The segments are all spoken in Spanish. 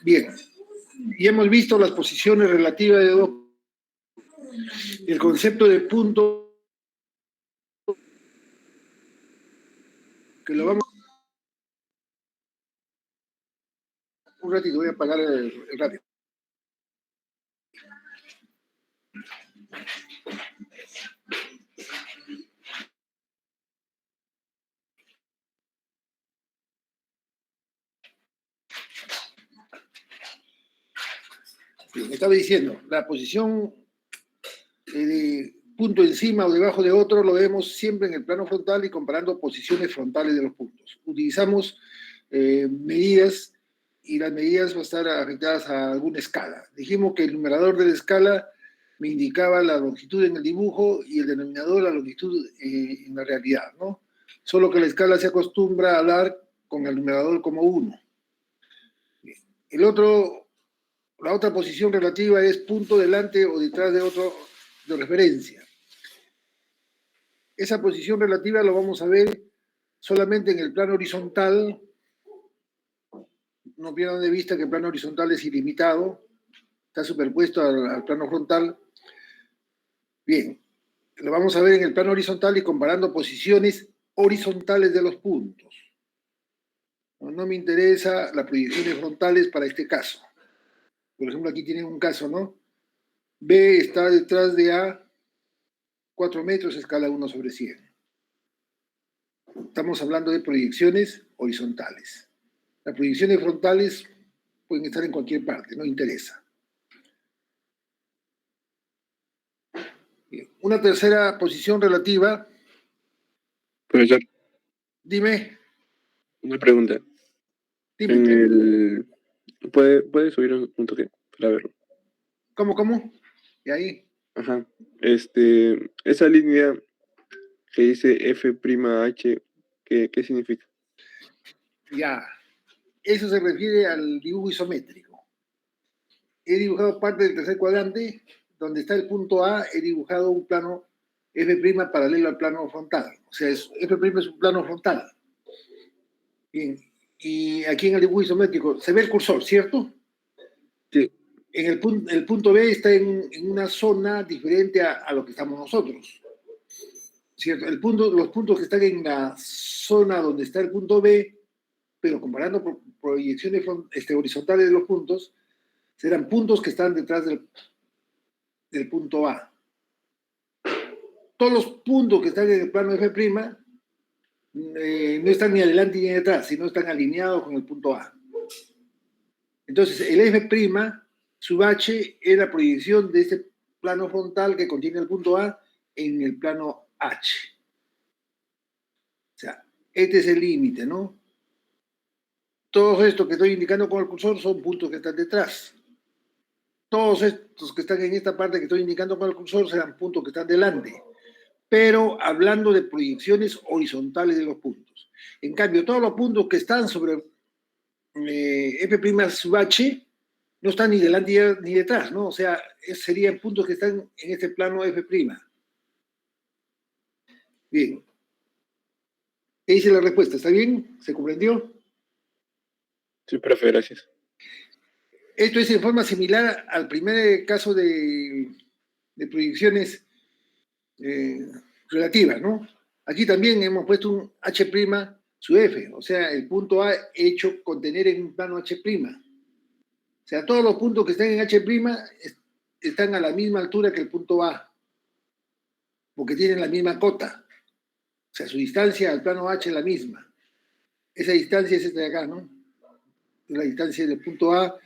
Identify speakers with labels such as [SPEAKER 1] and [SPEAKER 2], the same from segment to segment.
[SPEAKER 1] Bien, y hemos visto las posiciones relativas de dos. El concepto de punto, que lo vamos... Un ratito, voy a apagar el radio. Me estaba diciendo, la posición de punto encima o debajo de otro lo vemos siempre en el plano frontal y comparando posiciones frontales de los puntos. Utilizamos medidas y las medidas van a estar afectadas a alguna escala. Dijimos que el numerador de la escala me indicaba la longitud en el dibujo y el denominador la longitud en la realidad, ¿no? Solo que la escala se acostumbra a hablar con el numerador como 1. La otra posición relativa es punto delante o detrás de otro de referencia. Esa posición relativa lo vamos a ver solamente en el plano horizontal. No pierdan de vista que el plano horizontal es ilimitado, está superpuesto al plano frontal. Bien, lo vamos a ver en el plano horizontal y comparando posiciones horizontales de los puntos. No me interesa las proyecciones frontales para este caso. Por ejemplo, aquí tienen un caso, ¿no? B está detrás de A 4 metros, escala 1/100. Estamos hablando de proyecciones horizontales. Las proyecciones frontales pueden estar en cualquier parte, no interesa. Bien. Una tercera posición relativa.
[SPEAKER 2] Profesor.
[SPEAKER 1] Dime.
[SPEAKER 2] Una pregunta.
[SPEAKER 1] Dime.
[SPEAKER 2] ¿Puede subir un toque para verlo?
[SPEAKER 1] ¿Cómo? ¿Y ahí?
[SPEAKER 2] Ajá. Esa línea que dice F'H, ¿qué significa?
[SPEAKER 1] Ya. Eso se refiere al dibujo isométrico. He dibujado parte del tercer cuadrante, donde está el punto A, he dibujado un plano F' paralelo al plano frontal. O sea, F' es un plano frontal. Bien. Y aquí en el dibujo isométrico se ve el cursor, ¿cierto?
[SPEAKER 2] Sí.
[SPEAKER 1] El punto B está en una zona diferente a lo que estamos nosotros. ¿Cierto? Los puntos que están en la zona donde está el punto B, pero comparando proyecciones horizontales de los puntos, serán puntos que están detrás del punto A. Todos los puntos que están en el plano F' no están ni adelante ni detrás, sino están alineados con el punto A. Entonces, el F', sub H, es la proyección de este plano frontal que contiene el punto A en el plano H. O sea, este es el límite, ¿no? Todos estos que estoy indicando con el cursor son puntos que están detrás. Todos estos que están en esta parte que estoy indicando con el cursor serán puntos que están delante. Pero hablando de proyecciones horizontales de los puntos. En cambio, todos los puntos que están sobre F' sub H no están ni delante ni detrás, ¿no? O sea, serían puntos que están en este plano F'. Bien. ¿Qué dice la respuesta? ¿Está bien? ¿Se comprendió?
[SPEAKER 2] Sí, profe, gracias.
[SPEAKER 1] Esto es en forma similar al primer caso de proyecciones relativas, ¿no? Aquí también hemos puesto un H' su F, o sea, el punto A hecho contener en un plano H'. O sea, todos los puntos que están en H' están a la misma altura que el punto A, porque tienen la misma cota. O sea, su distancia al plano H es la misma. Esa distancia es esta de acá, ¿no? Es la distancia del punto A.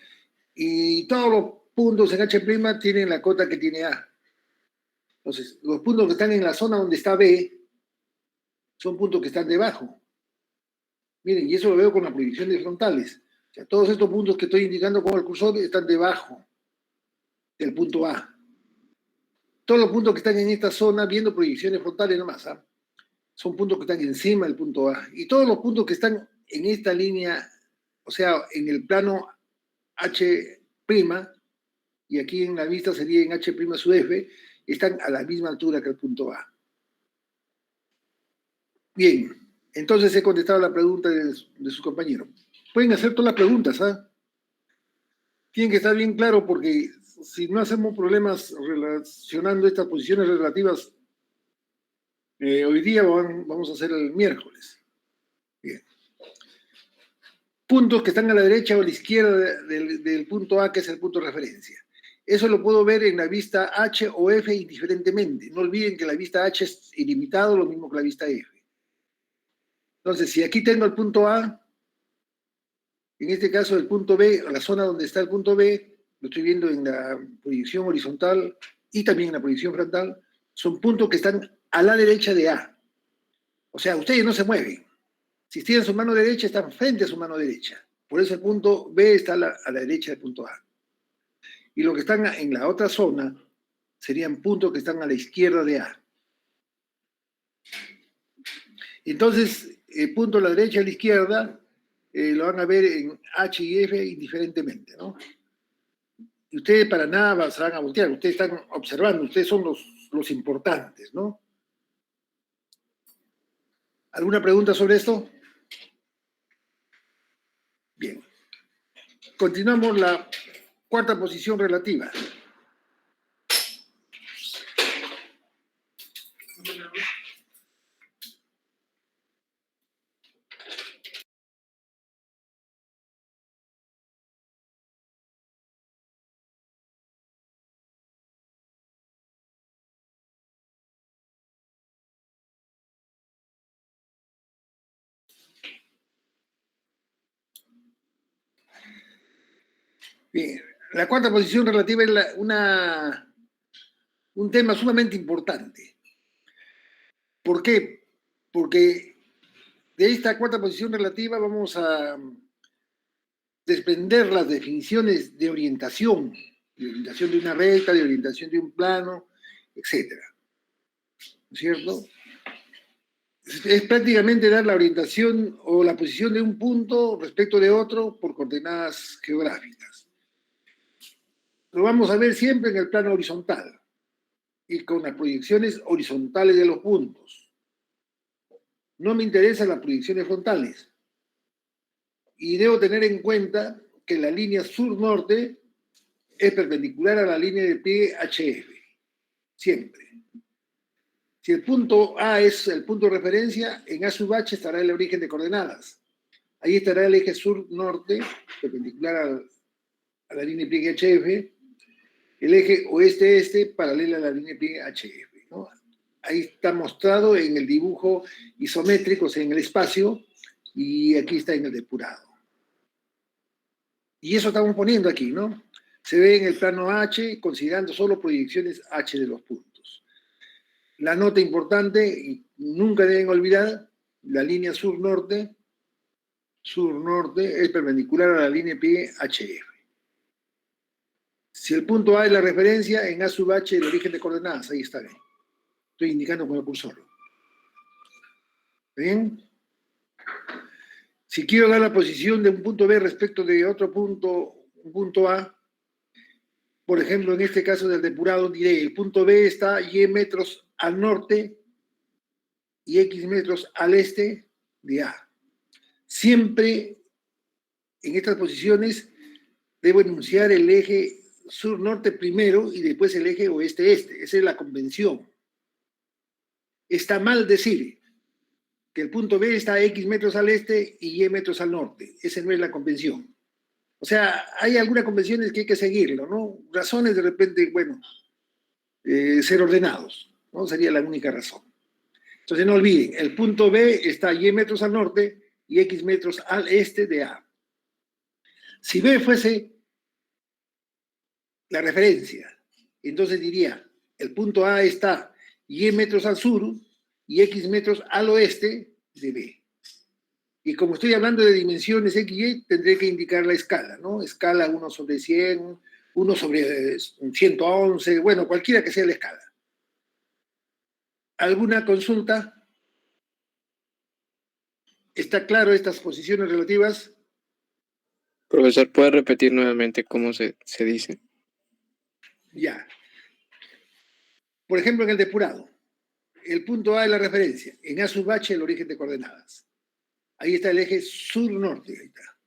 [SPEAKER 1] Y todos los puntos en H' tienen la cota que tiene A. Entonces, los puntos que están en la zona donde está B son puntos que están debajo. Miren, y eso lo veo con las proyecciones frontales. O sea, todos estos puntos que estoy indicando con el cursor están debajo del punto A. Todos los puntos que están en esta zona, viendo proyecciones frontales nomás, ¿eh? Son puntos que están encima del punto A. Y todos los puntos que están en esta línea, o sea, en el plano H', y aquí en la vista sería en H' sub F, están a la misma altura que el punto A. Bien, entonces he contestado la pregunta de su compañero. pueden hacer todas las preguntas, ¿ah? Tienen que estar bien claro porque si no hacemos problemas relacionando estas posiciones relativas, hoy día vamos a hacer el miércoles. Bien. Puntos que están a la derecha o a la izquierda del punto A, que es el punto de referencia. Eso lo puedo ver en la vista H o F indiferentemente. No olviden que la vista H es ilimitado, lo mismo que la vista F. Entonces, si aquí tengo el punto A, en este caso el punto B, la zona donde está el punto B, lo estoy viendo en la proyección horizontal y también en la proyección frontal, son puntos que están a la derecha de A. O sea, ustedes no se mueven. Si tienen su mano derecha, están frente a su mano derecha. Por eso el punto B está a la derecha del punto A. Y los que están en la otra zona serían puntos que están a la izquierda de A. Entonces, el punto a la derecha y a la izquierda lo van a ver en H y F indiferentemente, ¿no? Y ustedes para nada se van a voltear, ustedes están observando, ustedes son los importantes, ¿no? ¿Alguna pregunta sobre esto? Bien. Continuamos la cuarta posición relativa. Bien. La cuarta posición relativa es un tema sumamente importante. ¿Por qué? Porque de esta cuarta posición relativa vamos a desprender las definiciones de orientación de una recta, de orientación de un plano, etcétera. ¿No es cierto? Es prácticamente dar la orientación o la posición de un punto respecto de otro por coordenadas geográficas. Lo vamos a ver siempre en el plano horizontal y con las proyecciones horizontales de los puntos. No me interesan las proyecciones frontales. Y debo tener en cuenta que la línea sur-norte es perpendicular a la línea de pie HF, siempre. Si el punto A es el punto de referencia, en A sub H estará el origen de coordenadas. Ahí estará el eje sur-norte, perpendicular a la línea de pie HF, el eje oeste-este, paralelo a la línea de pie HF, ¿no? Ahí está mostrado en el dibujo isométrico, o sea, en el espacio, y aquí está en el depurado. Y eso estamos poniendo aquí, ¿no? Se ve en el plano H, considerando solo proyecciones H de los puntos. La nota importante, y nunca deben olvidar, la línea sur-norte es perpendicular a la línea pie HF. Si el punto A es la referencia, en A sub H el origen de coordenadas, ahí está bien. Estoy indicando con el cursor. ¿Bien? Si quiero dar la posición de un punto B respecto de otro punto, un punto A, por ejemplo, en este caso del depurado, diré, el punto B está Y metros al norte y X metros al este de A. Siempre en estas posiciones debo enunciar el eje sur-norte primero y después el eje oeste-este. Esa es la convención. Está mal decir que el punto B está X metros al este y Y metros al norte. Esa no es la convención. O sea, hay algunas convenciones que hay que seguirlo, ¿no? Razones de repente, bueno, ser ordenados, ¿no? Sería la única razón. Entonces no olviden, el punto B está Y metros al norte y X metros al este de A. Si B fuese la referencia, entonces diría, el punto A está Y metros al sur y X metros al oeste de B. Y como estoy hablando de dimensiones X y Y, tendré que indicar la escala, ¿no? Escala 1 sobre 100, 1 sobre 111, bueno, cualquiera que sea la escala. ¿Alguna consulta? ¿Está claro estas posiciones relativas?
[SPEAKER 3] Profesor, ¿puede repetir nuevamente cómo se dice?
[SPEAKER 1] Ya. Por ejemplo, en el depurado, el punto A es la referencia, en A sub H el origen de coordenadas. Ahí está el eje sur-norte, ahí está.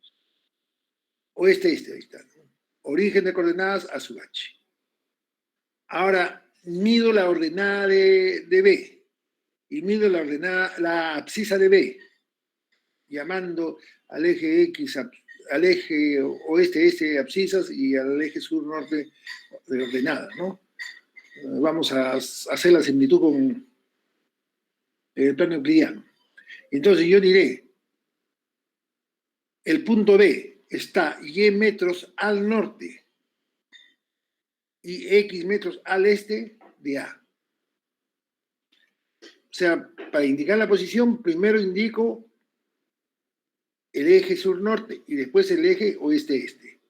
[SPEAKER 1] oeste-este, ahí está, ¿no? Origen de coordenadas A sub H. Ahora, mido la ordenada de B y mido la abscisa de B, llamando al eje X, al eje oeste-este abscisas y al eje sur-norte de ordenada, ¿no? Vamos a hacer la similitud con el plano euclidiano. Entonces yo diré, el punto B está Y metros al norte y X metros al este de A. O sea, para indicar la posición, primero indico el eje sur-norte y después el eje oeste-este.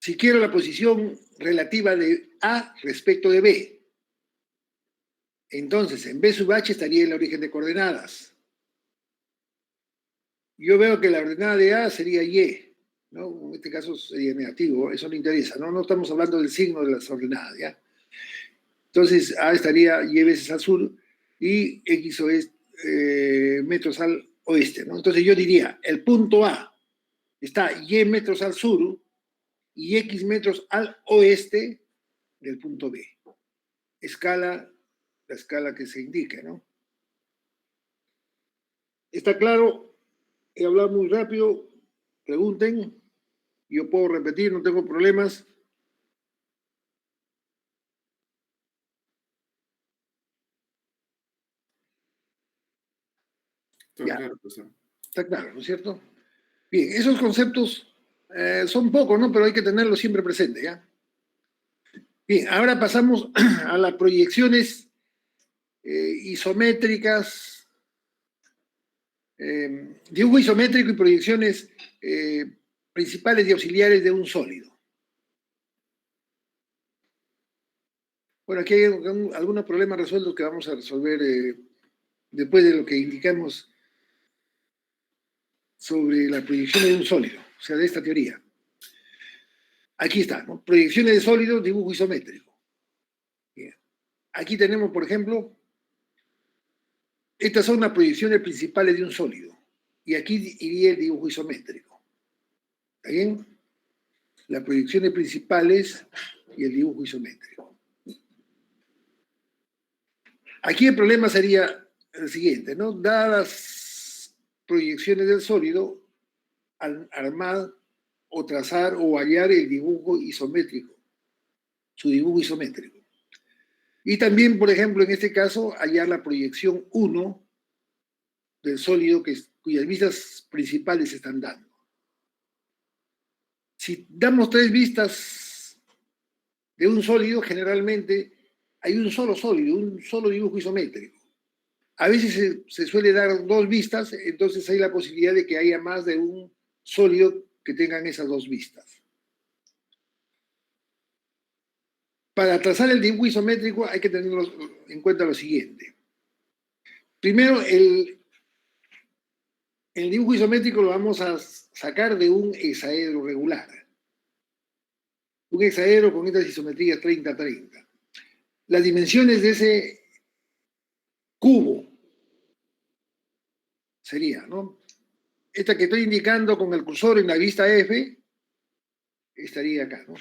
[SPEAKER 1] Si quiero la posición relativa de A respecto de B, entonces en B sub H estaría el origen de coordenadas. Yo veo que la ordenada de A sería Y, ¿no? En este caso sería negativo, eso no interesa, ¿no? No estamos hablando del signo de las ordenadas, ¿ya? Entonces A estaría Y veces al sur y X metros al oeste, ¿no? Entonces yo diría, el punto A está Y metros al sur y X metros al oeste del punto B. La escala que se indique, ¿no? ¿Está claro? He hablado muy rápido, pregunten, yo puedo repetir, no tengo problemas.
[SPEAKER 4] Está
[SPEAKER 1] Ya.
[SPEAKER 4] claro, profesor.
[SPEAKER 1] Está claro, ¿no es cierto? Bien, esos conceptos son pocos, ¿no? Pero hay que tenerlos siempre presente, ¿ya? Bien, ahora pasamos a las proyecciones isométricas, dibujo isométrico y proyecciones principales y auxiliares de un sólido. Bueno, aquí hay algunos problemas resueltos que vamos a resolver después de lo que indicamos sobre la proyección de un sólido, o sea, de esta teoría. Aquí está, ¿no? Proyecciones de sólidos, dibujo isométrico. Bien. Aquí tenemos, por ejemplo, estas son las proyecciones principales de un sólido. Y aquí iría el dibujo isométrico. ¿Está bien? Las proyecciones principales y el dibujo isométrico. Aquí el problema sería el siguiente, ¿no? Dadas las proyecciones del sólido, armar o trazar o hallar el dibujo isométrico, su dibujo isométrico. Y también, por ejemplo, en este caso, hallar la proyección 1 del sólido cuyas vistas principales se están dando. Si damos 3 vistas de un sólido, generalmente hay un solo sólido, un solo dibujo isométrico. A veces se suele dar 2 vistas, entonces hay la posibilidad de que haya más de un sólido que tengan esas 2 vistas. Para trazar el dibujo isométrico hay que tener en cuenta lo siguiente. Primero, el dibujo isométrico lo vamos a sacar de un hexaedro regular. Un hexaedro con estas isometrías 30-30. Las dimensiones de ese cubo sería, ¿no? Esta que estoy indicando con el cursor en la vista F estaría acá, ¿no?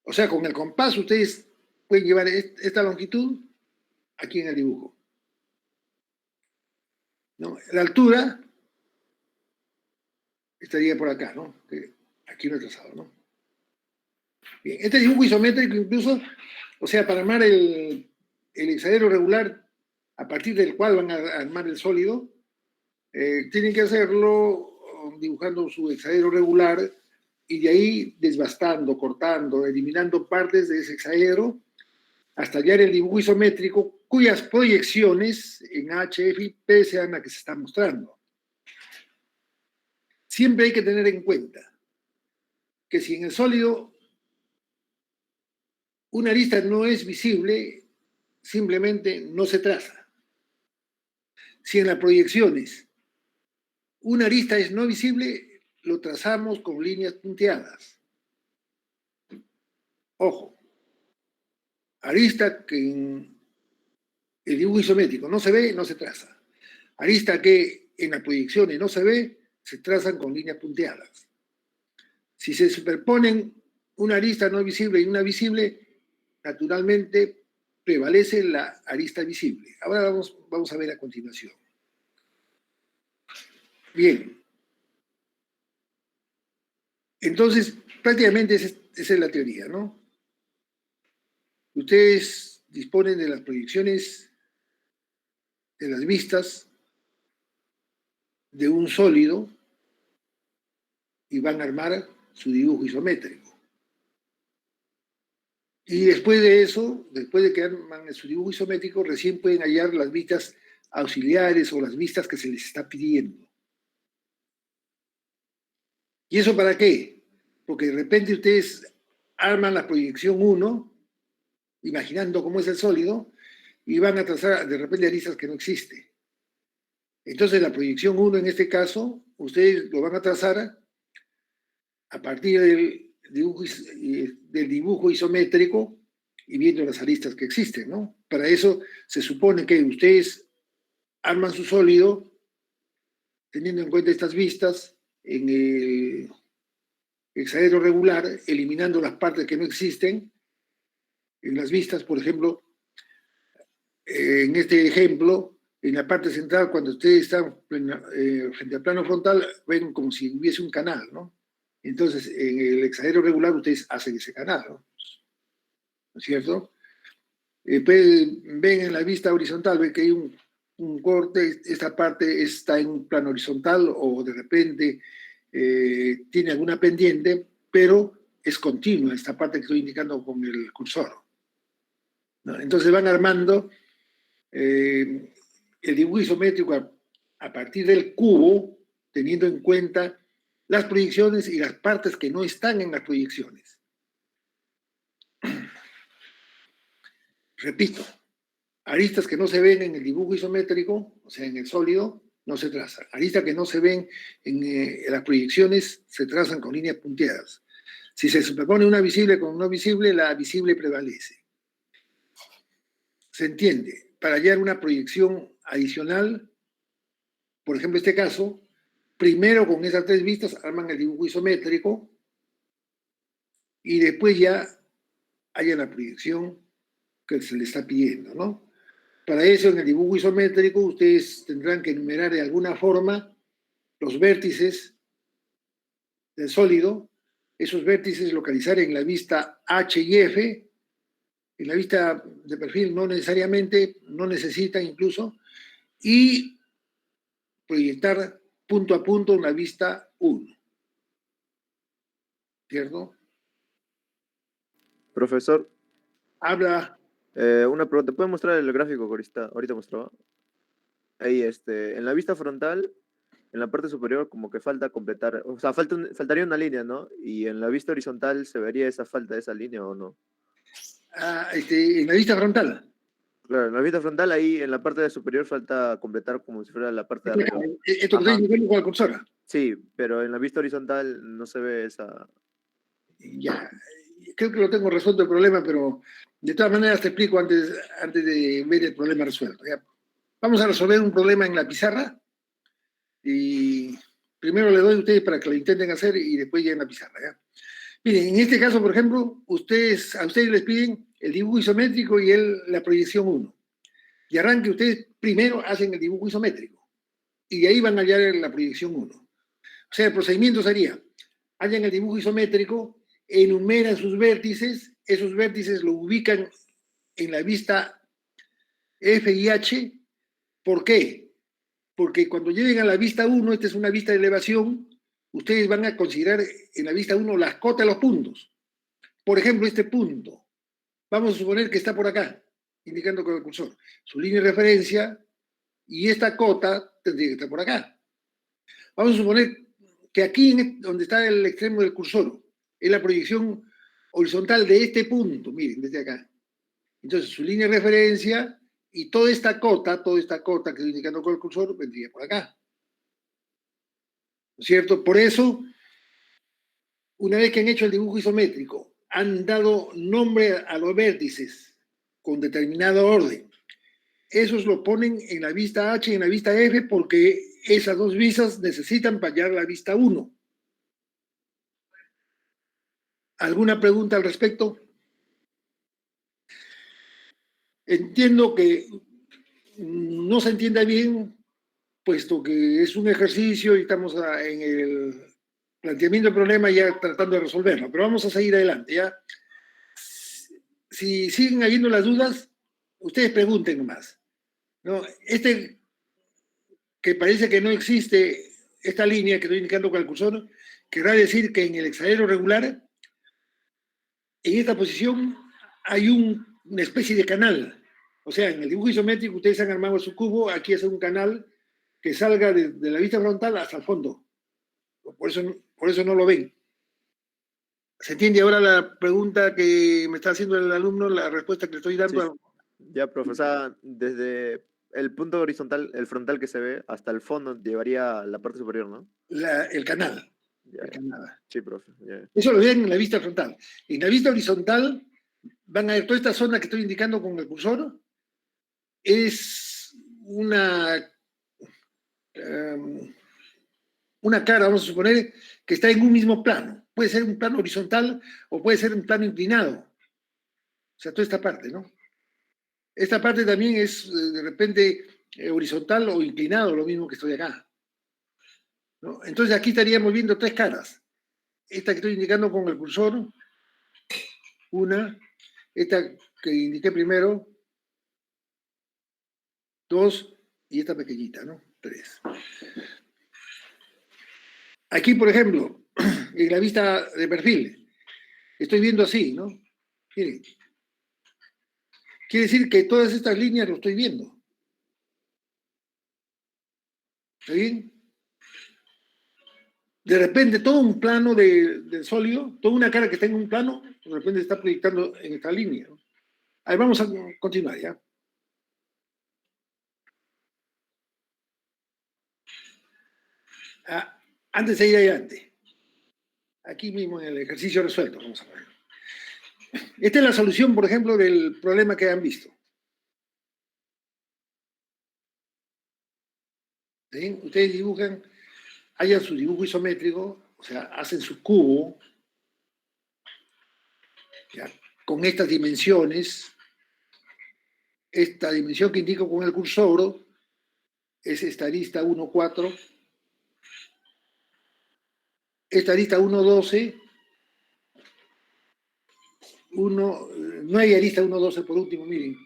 [SPEAKER 1] O sea, con el compás ustedes pueden llevar esta longitud aquí en el dibujo, ¿no? La altura estaría por acá, ¿no? Aquí lo he trazado, ¿no? Bien, este dibujo isométrico incluso, o sea, para armar el hexaedro regular a partir del cual van a armar el sólido, tienen que hacerlo dibujando su hexaedro regular y de ahí desbastando, cortando, eliminando partes de ese hexaedro hasta hallar el dibujo isométrico cuyas proyecciones en H, F y P sean las que se están mostrando. Siempre hay que tener en cuenta que si en el sólido una arista no es visible, simplemente no se traza. Si en las proyecciones una arista es no visible, lo trazamos con líneas punteadas. Ojo, arista que en el dibujo isométrico no se ve, no se traza. Arista que en las proyecciones no se ve, se trazan con líneas punteadas. Si se superponen una arista no visible y una visible, naturalmente prevalece la arista visible. Ahora vamos a ver a continuación. Bien. Entonces, prácticamente esa es la teoría, ¿no? Ustedes disponen de las proyecciones de las vistas de un sólido y van a armar su dibujo isométrico. Y después de eso, después de que arman su dibujo isométrico, recién pueden hallar las vistas auxiliares o las vistas que se les está pidiendo. ¿Y eso para qué? Porque de repente ustedes arman la proyección 1, imaginando cómo es el sólido, y van a trazar de repente aristas que no existen. Entonces la proyección 1 en este caso, ustedes lo van a trazar a partir del dibujo isométrico y viendo las aristas que existen, ¿no? Para eso se supone que ustedes arman su sólido teniendo en cuenta estas vistas en el hexaedro regular, eliminando las partes que no existen. En las vistas, por ejemplo, en este ejemplo, en la parte central, cuando ustedes están frente al plano frontal, ven como si hubiese un canal, ¿no? Entonces, en el hexaedro regular, ustedes hacen ese canal, ¿no? ¿No es cierto? Ven en la vista horizontal, ven que hay un corte, esta parte está en un plano horizontal o de repente tiene alguna pendiente, pero es continua esta parte que estoy indicando con el cursor, ¿no? Entonces van armando el dibujo isométrico a partir del cubo, teniendo en cuenta las proyecciones y las partes que no están en las proyecciones. Repito, aristas que no se ven en el dibujo isométrico, o sea, en el sólido, no se trazan. Aristas que no se ven en las proyecciones se trazan con líneas punteadas. Si se superpone una visible con no visible, la visible prevalece. ¿Se entiende? Para hallar una proyección adicional, por ejemplo, este caso, primero con esas tres vistas arman el dibujo isométrico y después ya hallan la proyección que se le está pidiendo, ¿no? Para eso, en el dibujo isométrico, ustedes tendrán que enumerar de alguna forma los vértices del sólido, esos vértices localizar en la vista H y F, en la vista de perfil no necesariamente, no necesitan incluso, y proyectar punto a punto en la vista 1. ¿Cierto?
[SPEAKER 4] Profesor,
[SPEAKER 1] Habla.
[SPEAKER 4] una pregunta. ¿Puede mostrar el gráfico que ahorita mostraba? Ahí, en la vista frontal, en la parte superior, como que falta completar, o sea, faltaría una línea, ¿no? Y en la vista horizontal, ¿se vería esa falta de esa línea o no?
[SPEAKER 1] En la vista frontal.
[SPEAKER 4] Claro, en la vista frontal, ahí en la parte superior falta completar como si fuera la parte de arriba.
[SPEAKER 1] Esto que estoy indicando con la cursora.
[SPEAKER 4] Sí, pero en la vista horizontal no se ve esa.
[SPEAKER 1] Ya, creo que lo tengo resuelto el problema, pero de todas maneras te explico antes de ver el problema resuelto. ¿Ya? Vamos a resolver un problema en la pizarra y primero le doy a ustedes para que lo intenten hacer y después ya en la pizarra. ¿Ya? Miren, en este caso, por ejemplo, a ustedes les piden el dibujo isométrico y la proyección 1. Y arranque, ustedes primero hacen el dibujo isométrico y de ahí van a hallar la proyección 1. O sea, el procedimiento sería, hallan el dibujo isométrico, enumeran sus vértices, esos vértices lo ubican en la vista F y H. ¿Por qué? Porque cuando lleguen a la vista 1, esta es una vista de elevación, ustedes van a considerar en la vista 1 las cotas de los puntos. Por ejemplo, este punto, vamos a suponer que está por acá, indicando con el cursor, su línea de referencia, y esta cota tendría que estar por acá. Vamos a suponer que aquí, donde está el extremo del cursor, es la proyección horizontal de este punto, miren, desde acá. Entonces, su línea de referencia y toda esta cota que estoy indicando con el cursor, vendría por acá. ¿No es cierto? Por eso, una vez que han hecho el dibujo isométrico, han dado nombre a los vértices con determinado orden. Esos lo ponen en la vista H y en la vista F porque esas dos vistas necesitan para hallar la vista 1. ¿Alguna pregunta al respecto? Entiendo que no se entienda bien, puesto que es un ejercicio y estamos en el planteamiento del problema ya tratando de resolverlo, pero vamos a seguir adelante, ¿ya? Si siguen habiendo las dudas, ustedes pregunten más, ¿no? Que parece que no existe esta línea que estoy indicando con el cursor, querrá decir que en el hexaedro regular, en esta posición, hay una especie de canal. O sea, en el dibujo isométrico ustedes han armado su cubo, aquí es un canal que salga de la vista frontal hasta el fondo. Por eso no lo ven. ¿Se entiende ahora la pregunta que me está haciendo el alumno, la respuesta que le estoy dando?
[SPEAKER 4] Ya, profe, o sea, desde el punto horizontal, el frontal que se ve, hasta el fondo llevaría a la parte superior, ¿no?
[SPEAKER 1] El canal.
[SPEAKER 4] Ya,
[SPEAKER 1] El canal.
[SPEAKER 4] sí, profe. Ya.
[SPEAKER 1] Eso lo ven en la vista frontal. En la vista horizontal van a ver toda esta zona que estoy indicando con el cursor. Es una cara, vamos a suponer, que está en un mismo plano. Puede ser un plano horizontal o puede ser un plano inclinado. O sea, toda esta parte, ¿no? Esta parte también es de repente horizontal o inclinado, lo mismo que estoy acá, ¿no? Entonces aquí estaríamos viendo tres caras. Esta que estoy indicando con el cursor, una, esta que indiqué primero, dos, y esta pequeñita, ¿no? Tres. Aquí, por ejemplo, en la vista de perfil, estoy viendo así, ¿no? Miren. Quiere decir que todas estas líneas lo estoy viendo. ¿Está bien? De repente, todo un plano del sólido, toda una cara que está en un plano, de repente está proyectando en esta línea, ¿no? Ahí vamos a continuar, ¿ya? Antes de ir adelante, aquí mismo en el ejercicio resuelto, vamos a ver. Esta es la solución, por ejemplo, del problema que han visto. ¿Sí? Ustedes dibujan, hayan su dibujo isométrico, o sea, hacen su cubo, ¿ya? Con estas dimensiones. Esta dimensión que indico con el cursor es esta arista 1,4, esta arista 1,12, no hay arista 1,12 por último, miren.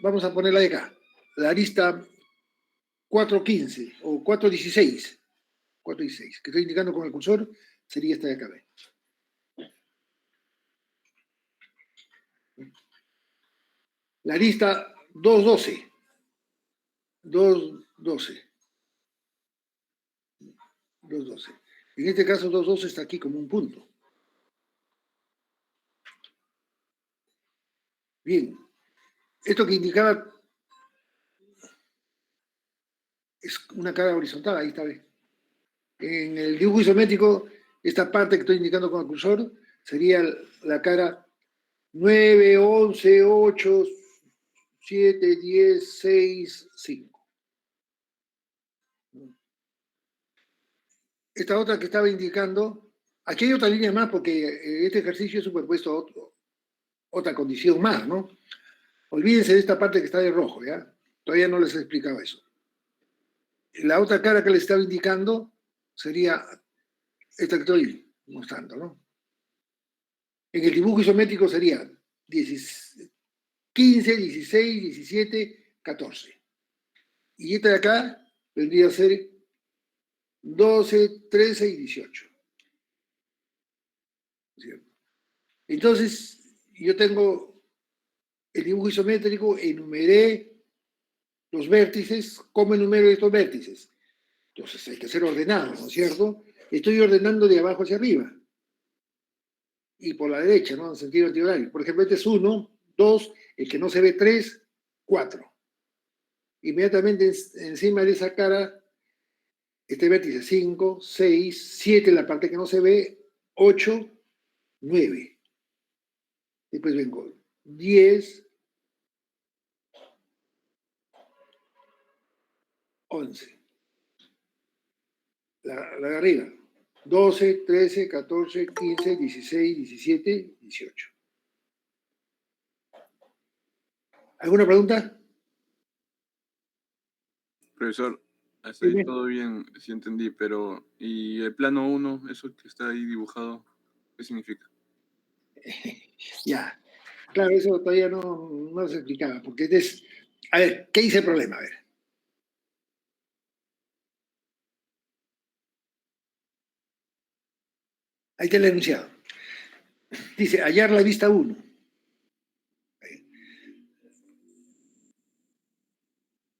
[SPEAKER 1] Vamos a ponerla de acá. La arista 4,15 o 4,16, 4,16, que estoy indicando con el cursor, sería esta de acá. La arista 2,12, 2,12, 2,12. En este caso 2,12 está aquí como un punto. Bien, esto que indicaba es una cara horizontal, ahí está, ¿ves? En el dibujo isométrico, esta parte que estoy indicando con el cursor sería la cara 9, 11, 8, 7, 10, 6, 5. Esta otra que estaba indicando, aquí hay otra línea más porque este ejercicio es superpuesto a otra condición más, ¿no? Olvídense de esta parte que está de rojo, ¿ya? Todavía no les he explicado eso. La otra cara que les estaba indicando sería esta que estoy mostrando, ¿no? En el dibujo isométrico sería 15, 16, 17, 14. Y esta de acá vendría a ser 12, 13 y 18. ¿Cierto? Entonces, yo tengo el dibujo isométrico, enumeré los vértices. ¿Cómo enumero estos vértices? Entonces hay que ser ordenado, ¿no es cierto? Estoy ordenando de abajo hacia arriba. Y por la derecha, ¿no? En sentido antihorario. Por ejemplo, este es 1, 2, el que no se ve 3, 4. Inmediatamente encima de esa cara, este vértice 5, 6, 7, la parte que no se ve, 8, 9. Después vengo 10, 11. la de arriba. 12, 13, 14, 15, 16, 17, 18. ¿Alguna pregunta?
[SPEAKER 5] Profesor, hasta ahí
[SPEAKER 1] Dime.
[SPEAKER 5] todo bien, sí entendí, pero ¿y el plano 1, eso que está ahí dibujado, qué significa?
[SPEAKER 1] Ya. Claro, eso todavía no se explicaba, porque a ver, ¿qué dice el problema? A ver. Ahí está el enunciado. Dice, hallar la vista 1.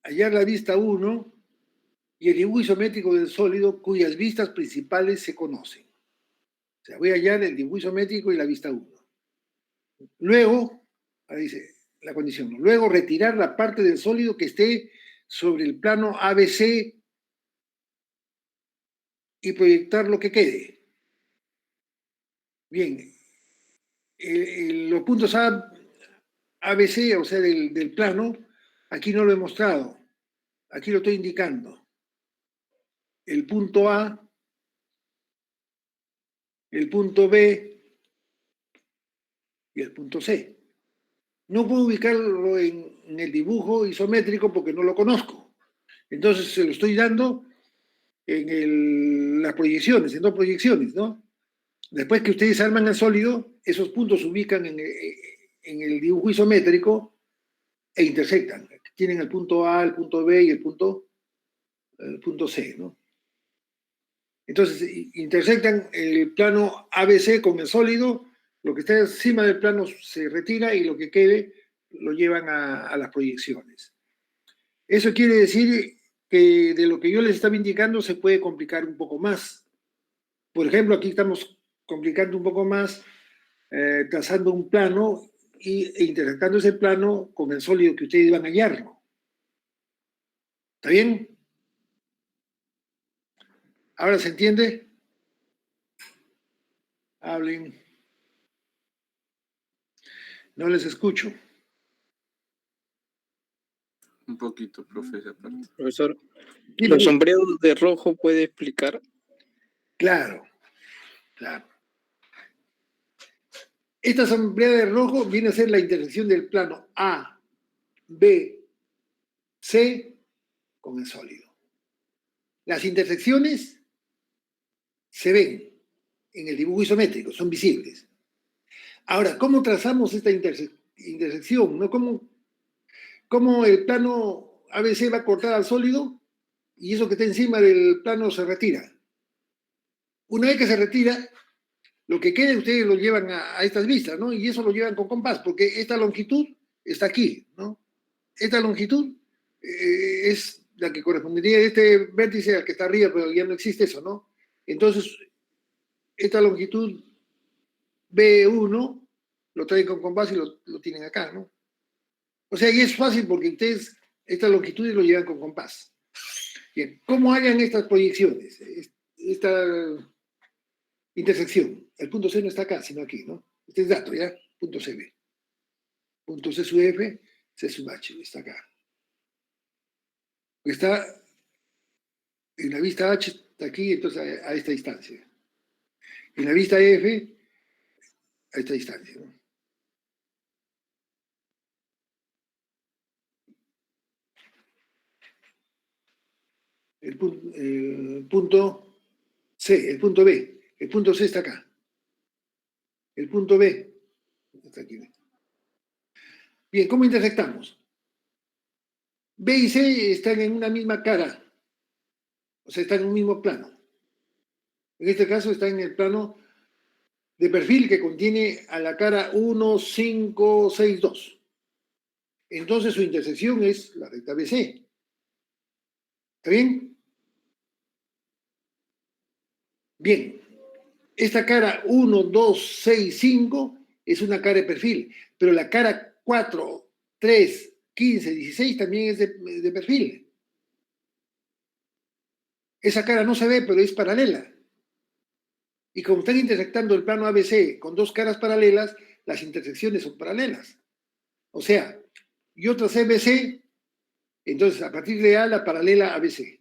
[SPEAKER 1] Hallar la vista 1 y el dibujo isométrico del sólido cuyas vistas principales se conocen. O sea, voy a hallar el dibujo isométrico y la vista 1. Luego, ahí dice la condición, ¿no? Luego retirar la parte del sólido que esté sobre el plano ABC y proyectar lo que quede. Bien, los puntos ABC, o sea, del plano, aquí no lo he mostrado, aquí lo estoy indicando. El punto A, el punto B y el punto C. No puedo ubicarlo en el dibujo isométrico porque no lo conozco. Entonces se lo estoy dando en las proyecciones, en 2 proyecciones, ¿no? Después que ustedes arman el sólido, esos puntos se ubican en el dibujo isométrico e intersectan. Tienen el punto A, el punto B y el punto C, ¿no? Entonces, intersectan el plano ABC con el sólido, lo que está encima del plano se retira y lo que quede lo llevan a las proyecciones. Eso quiere decir que de lo que yo les estaba indicando se puede complicar un poco más. Por ejemplo, aquí estamos complicando un poco más, trazando un plano e intersectando ese plano con el sólido que ustedes van a hallarlo. ¿Está bien? ¿Ahora se entiende? Hablen. No les escucho.
[SPEAKER 5] Un poquito, profe, esa parte.
[SPEAKER 3] Profesor,
[SPEAKER 1] Dime,
[SPEAKER 3] ¿los
[SPEAKER 1] dime.
[SPEAKER 3] sombreados de rojo puede explicar?
[SPEAKER 1] Claro, claro. Esta sombreada de rojo viene a ser la intersección del plano A, B, C con el sólido. Las intersecciones se ven en el dibujo isométrico, son visibles. Ahora, ¿cómo trazamos esta intersección? ¿No? ¿Cómo el plano ABC va a cortar al sólido y eso que está encima del plano se retira? Una vez que se retira, lo que quede ustedes lo llevan a estas vistas, ¿no? Y eso lo llevan con compás, porque esta longitud está aquí, ¿no? Esta longitud es la que correspondería a este vértice al que está arriba, pero ya no existe eso, ¿no? Entonces, esta longitud B1 lo traen con compás y lo tienen acá, ¿no? O sea, y es fácil porque ustedes esta longitud lo llevan con compás. Bien, ¿cómo hagan estas proyecciones? Esta intersección. El punto C no está acá, sino aquí, ¿no? Este es dato, ¿ya? Punto CB. Punto C sub F, C sub H, está acá. Está en la vista H, está aquí, entonces a esta distancia. En la vista F, a esta distancia, ¿no? El punto C, el punto B. El punto C está acá. El punto B está aquí. Bien, ¿cómo intersectamos? B y C están en una misma cara, o sea, están en un mismo plano. En este caso está en el plano de perfil que contiene a la cara 1, 5, 6, 2. Entonces su intersección es la recta BC. ¿Está bien? Bien. Esta cara 1, 2, 6, 5 es una cara de perfil, pero la cara 4, 3, 15, 16 también es de perfil. Esa cara no se ve, pero es paralela. Y como están intersectando el plano ABC con 2 caras paralelas, las intersecciones son paralelas. O sea, yo tracé BC, entonces a partir de A la paralela ABC.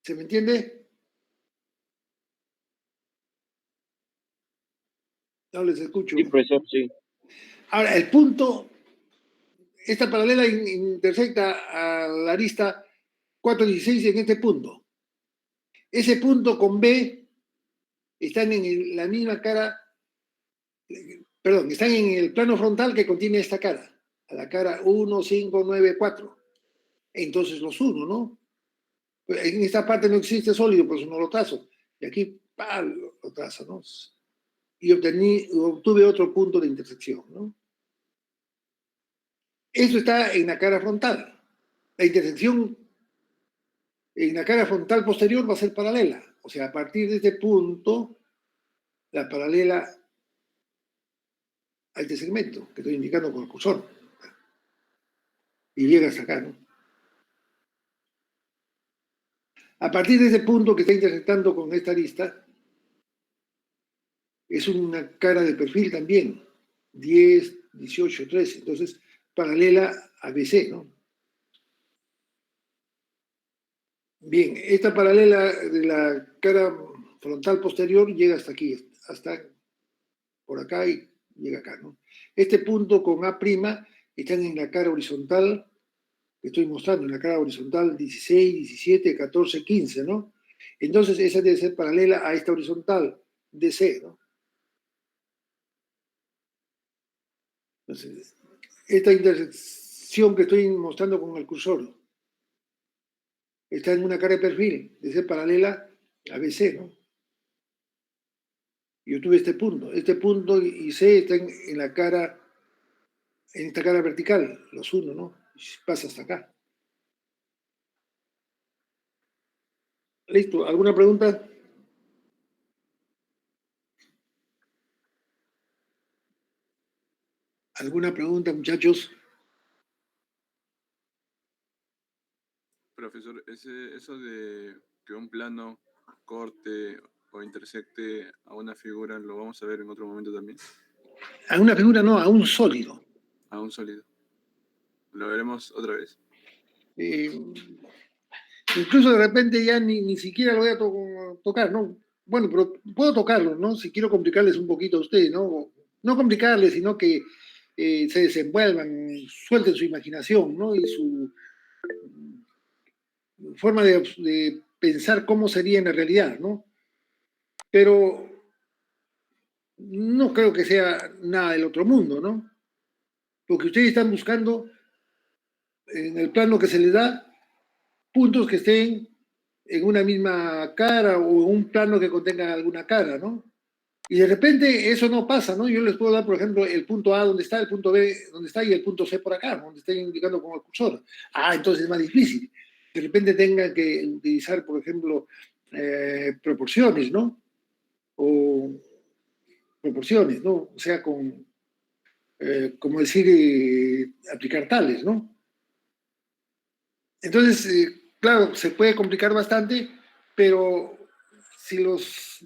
[SPEAKER 1] ¿Se me entiende? No les escucho.
[SPEAKER 6] Sí, profesor, sí.
[SPEAKER 1] Ahora, el punto, esta paralela intersecta a la arista 416 en este punto. Ese punto con B están en la misma cara, perdón, están en el plano frontal que contiene esta cara, a la cara 1, 5, 9, 4. Entonces los uno, ¿no? En esta parte no existe sólido, pues no lo trazo. Y aquí, lo trazo, ¿no? Y obtuve otro punto de intersección, ¿no? Eso está en la cara frontal. La intersección en la cara frontal posterior va a ser paralela. O sea, a partir de este punto, la paralela a este segmento que estoy indicando con el cursor. Y llega hasta acá, ¿no? A partir de ese punto que está intersectando con esta arista, es una cara de perfil también, 10, 18, 13. Entonces, paralela a BC, ¿no? Bien, esta paralela de la cara frontal posterior llega hasta aquí, hasta por acá y llega acá, ¿no? Este punto con A' están en la cara horizontal, que estoy mostrando, en la cara horizontal 16, 17, 14, 15, ¿no? Entonces, esa debe ser paralela a esta horizontal DC, ¿no? Entonces, esta intersección que estoy mostrando con el cursor está en una cara de perfil, de ser paralela a BC, ¿no? Yo tuve este punto y C están en la cara, en esta cara vertical, los uno, ¿no? Y pasa hasta acá. ¿Listo? ¿Alguna pregunta? ¿Alguna pregunta, muchachos?
[SPEAKER 5] Profesor, eso de que un plano corte o intersecte a una figura, ¿lo vamos a ver en otro momento también?
[SPEAKER 1] A una figura no, a un sólido.
[SPEAKER 5] A un sólido. Lo veremos otra vez.
[SPEAKER 1] Incluso de repente ya ni siquiera lo voy a tocar, ¿no? Bueno, pero puedo tocarlo, ¿no? Si quiero complicarles un poquito a ustedes, ¿no? No complicarles, sino que se desenvuelvan, suelten su imaginación, ¿no? Y su forma de pensar cómo sería en la realidad, ¿no? Pero no creo que sea nada del otro mundo, ¿no? Porque ustedes están buscando en el plano que se les da puntos que estén en una misma cara o en un plano que contenga alguna cara, ¿no? Y de repente eso no pasa, ¿no? Yo les puedo dar, por ejemplo, el punto A donde está, el punto B donde está y el punto C por acá, donde estoy indicando con el cursor. Ah, entonces es más difícil. De repente tengan que utilizar, por ejemplo, proporciones, ¿no? O proporciones, ¿no? O sea, como decir, aplicar tales, ¿no? Entonces, claro, se puede complicar bastante, pero si los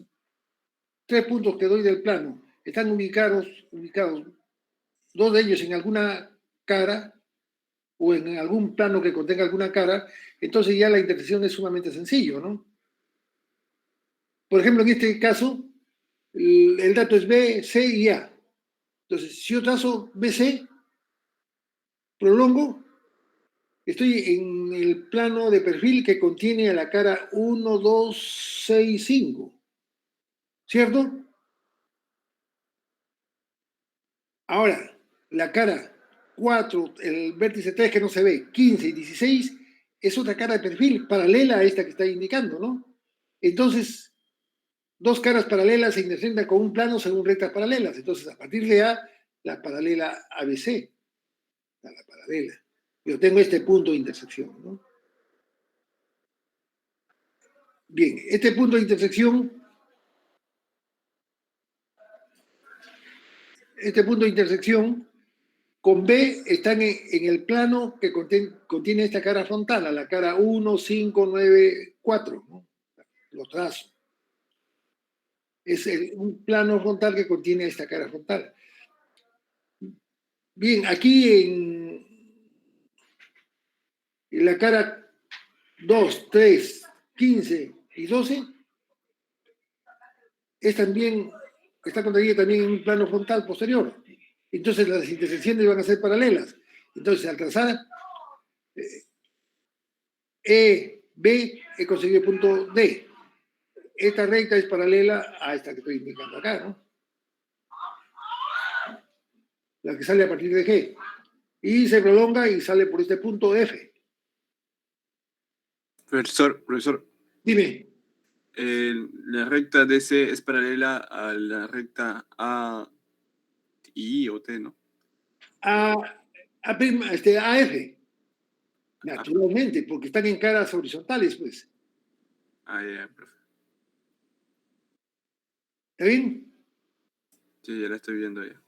[SPEAKER 1] 3 puntos que doy del plano están ubicados, dos de ellos en alguna cara o en algún plano que contenga alguna cara, entonces ya la intersección es sumamente sencillo, ¿no? Por ejemplo, en este caso, el dato es B, C y A. Entonces, si yo trazo BC, prolongo, estoy en el plano de perfil que contiene a la cara 1, 2, 6, 5. ¿Cierto? Ahora, la cara 4, el vértice 3 que no se ve, 15 y 16, es otra cara de perfil paralela a esta que está indicando, ¿no? Entonces, dos caras paralelas se intersectan con un plano según rectas paralelas. Entonces, a partir de A, la paralela ABC, la paralela. Yo tengo este punto de intersección, ¿no? Bien, este punto de intersección con B están en el plano que contiene esta cara frontal, a la cara 1, 5, 9, 4, ¿no? Lo trazo. Es un plano frontal que contiene esta cara frontal. Bien, aquí en la cara 2, 3, 15 y 12 es también, está contenida también en un plano frontal posterior. Entonces las intersecciones van a ser paralelas. Entonces al trazar E, B, he conseguido el punto D. Esta recta es paralela a esta que estoy indicando acá, ¿no? La que sale a partir de G. Y se prolonga y sale por este punto F.
[SPEAKER 5] Profesor,
[SPEAKER 1] Dime.
[SPEAKER 5] la recta DC es paralela a la recta A, I o T, ¿no?
[SPEAKER 1] AF. Naturalmente, porque están en caras horizontales, pues.
[SPEAKER 5] Ah, ya, profe.
[SPEAKER 1] ¿Está bien?
[SPEAKER 5] Sí, ya la estoy viendo ya.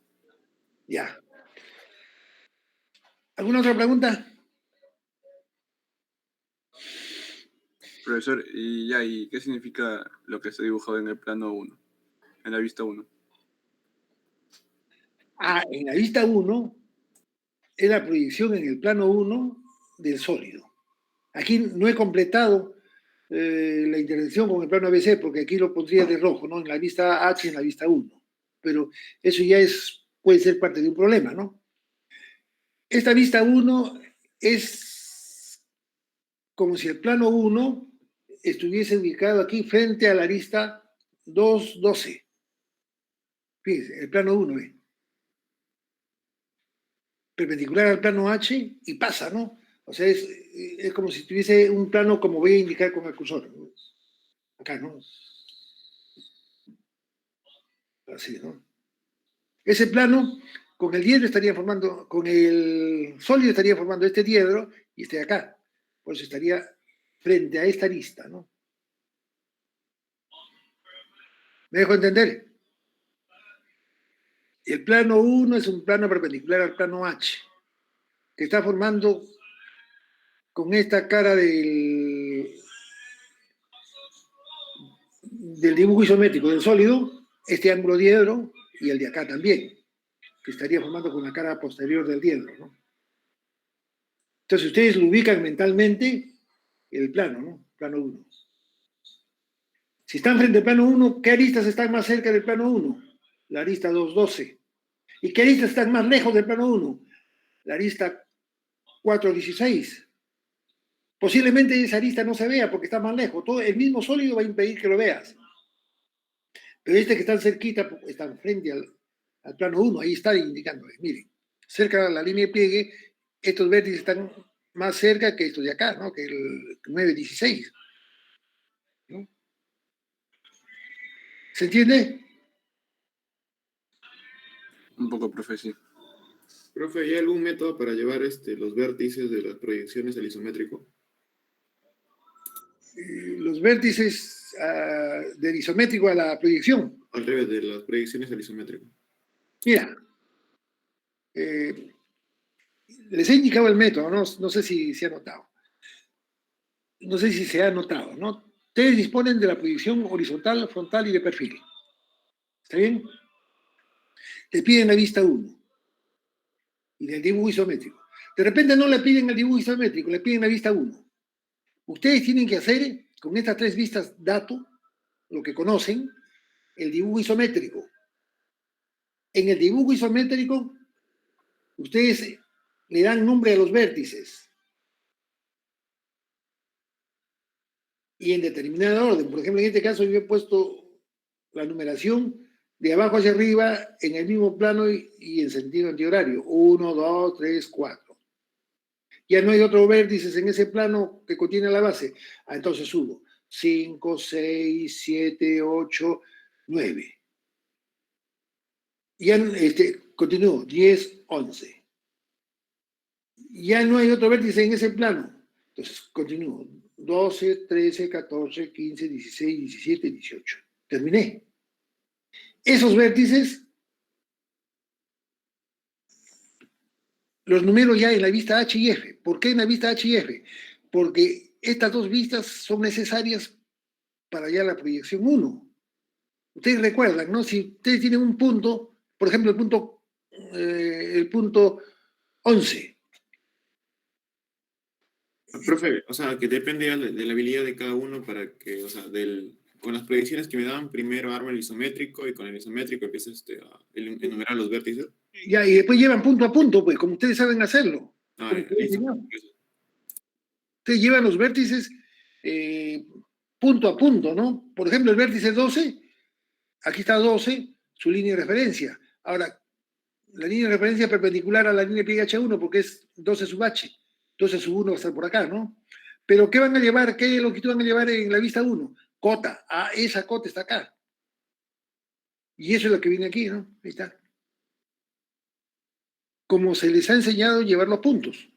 [SPEAKER 1] Ya. ¿Alguna otra pregunta?
[SPEAKER 5] Profesor, ¿y qué significa lo que está dibujado en el plano 1? En la vista 1.
[SPEAKER 1] En la vista 1 es la proyección en el plano 1 del sólido. Aquí no he completado la intervención con el plano ABC porque aquí lo pondría de rojo, ¿no? En la vista H, en la vista 1. Pero eso ya puede ser parte de un problema, ¿no? Esta vista 1 es como si el plano 1 estuviese ubicado aquí frente a la arista 212. Fíjense, el plano 1 es perpendicular al plano H y pasa, ¿no? O sea, es como si tuviese un plano como voy a indicar con el cursor. ¿No? Acá, ¿no? Así, ¿no? Ese plano, con el diedro estaría formando, con el sólido estaría formando este diedro y este de acá. Por eso estaría frente a esta arista, ¿no? ¿Me dejo entender? El plano 1 es un plano perpendicular al plano H, que está formando con esta cara del dibujo isométrico del sólido, este ángulo diedro y el de acá también, que estaría formando con la cara posterior del diedro, ¿no? Entonces ustedes lo ubican mentalmente el plano, ¿no? Plano 1. Si están frente al plano 1, ¿qué aristas están más cerca del plano 1? La arista 212. ¿Y qué aristas están más lejos del plano 1? La arista 416. Posiblemente esa arista no se vea porque está más lejos. Todo, el mismo sólido va a impedir que lo veas. Pero este que está cerquita, está frente al plano 1, ahí está indicando. Miren, cerca de la línea de pliegue, estos vértices están más cerca que estos de acá, ¿no? Que el 916. ¿No? ¿Se entiende?
[SPEAKER 5] Un poco, profe, sí.
[SPEAKER 6] Profe, ¿hay algún método para llevar los vértices de las proyecciones al isométrico?
[SPEAKER 1] Los vértices del isométrico a la proyección.
[SPEAKER 6] Al revés, de las proyecciones al isométrico.
[SPEAKER 1] Mira, les he indicado el método, no sé si se ha notado. No sé si se ha notado, ¿no? Ustedes disponen de la proyección horizontal, frontal y de perfil. ¿Está bien? Te piden la vista 1 y del dibujo isométrico. De repente no le piden el dibujo isométrico, le piden la vista 1. Ustedes tienen que hacer con estas tres vistas dato, lo que conocen, el dibujo isométrico. En el dibujo isométrico, ustedes le dan nombre a los vértices. Y en determinado orden. Por ejemplo, en este caso yo he puesto la numeración de abajo hacia arriba en el mismo plano y en sentido antihorario. 1, 2, 3, 4. Ya no hay otros vértices en ese plano que contiene la base. Entonces subo 5, 6, 7, 8, 9. Ya continúo 10, 11. Ya no hay otro vértice en ese plano. Entonces continúo 12, 13, 14, 15, 16, 17, 18. Terminé. Esos vértices los numero ya en la vista H y F. ¿Por qué en la vista H y F? Porque estas dos vistas son necesarias para ya la proyección 1. Ustedes recuerdan, ¿no? Si ustedes tienen un punto, por ejemplo, el punto 11.
[SPEAKER 6] Profe, o sea, que depende de la habilidad de cada uno para que, o sea, con las proyecciones que me dan, primero armo el isométrico y con el isométrico empiezo a enumerar los vértices.
[SPEAKER 1] Ya, y después llevan punto a punto, pues, como ustedes saben hacerlo.
[SPEAKER 6] Ah,
[SPEAKER 1] Como ustedes
[SPEAKER 6] listo.
[SPEAKER 1] enseñaron. Ustedes llevan los vértices punto a punto, ¿no? Por ejemplo, el vértice 12, aquí está 12, su línea de referencia. Ahora, la línea de referencia es perpendicular a la línea de pliegue H1 porque es 12 sub H. 12 sub 1 va a estar por acá, ¿no? Pero ¿qué van a llevar? ¿Qué longitud van a llevar en la vista 1? Cota. Ah, esa cota está acá. Y eso es lo que viene aquí, ¿no? Ahí está. Como se les ha enseñado llevar los puntos.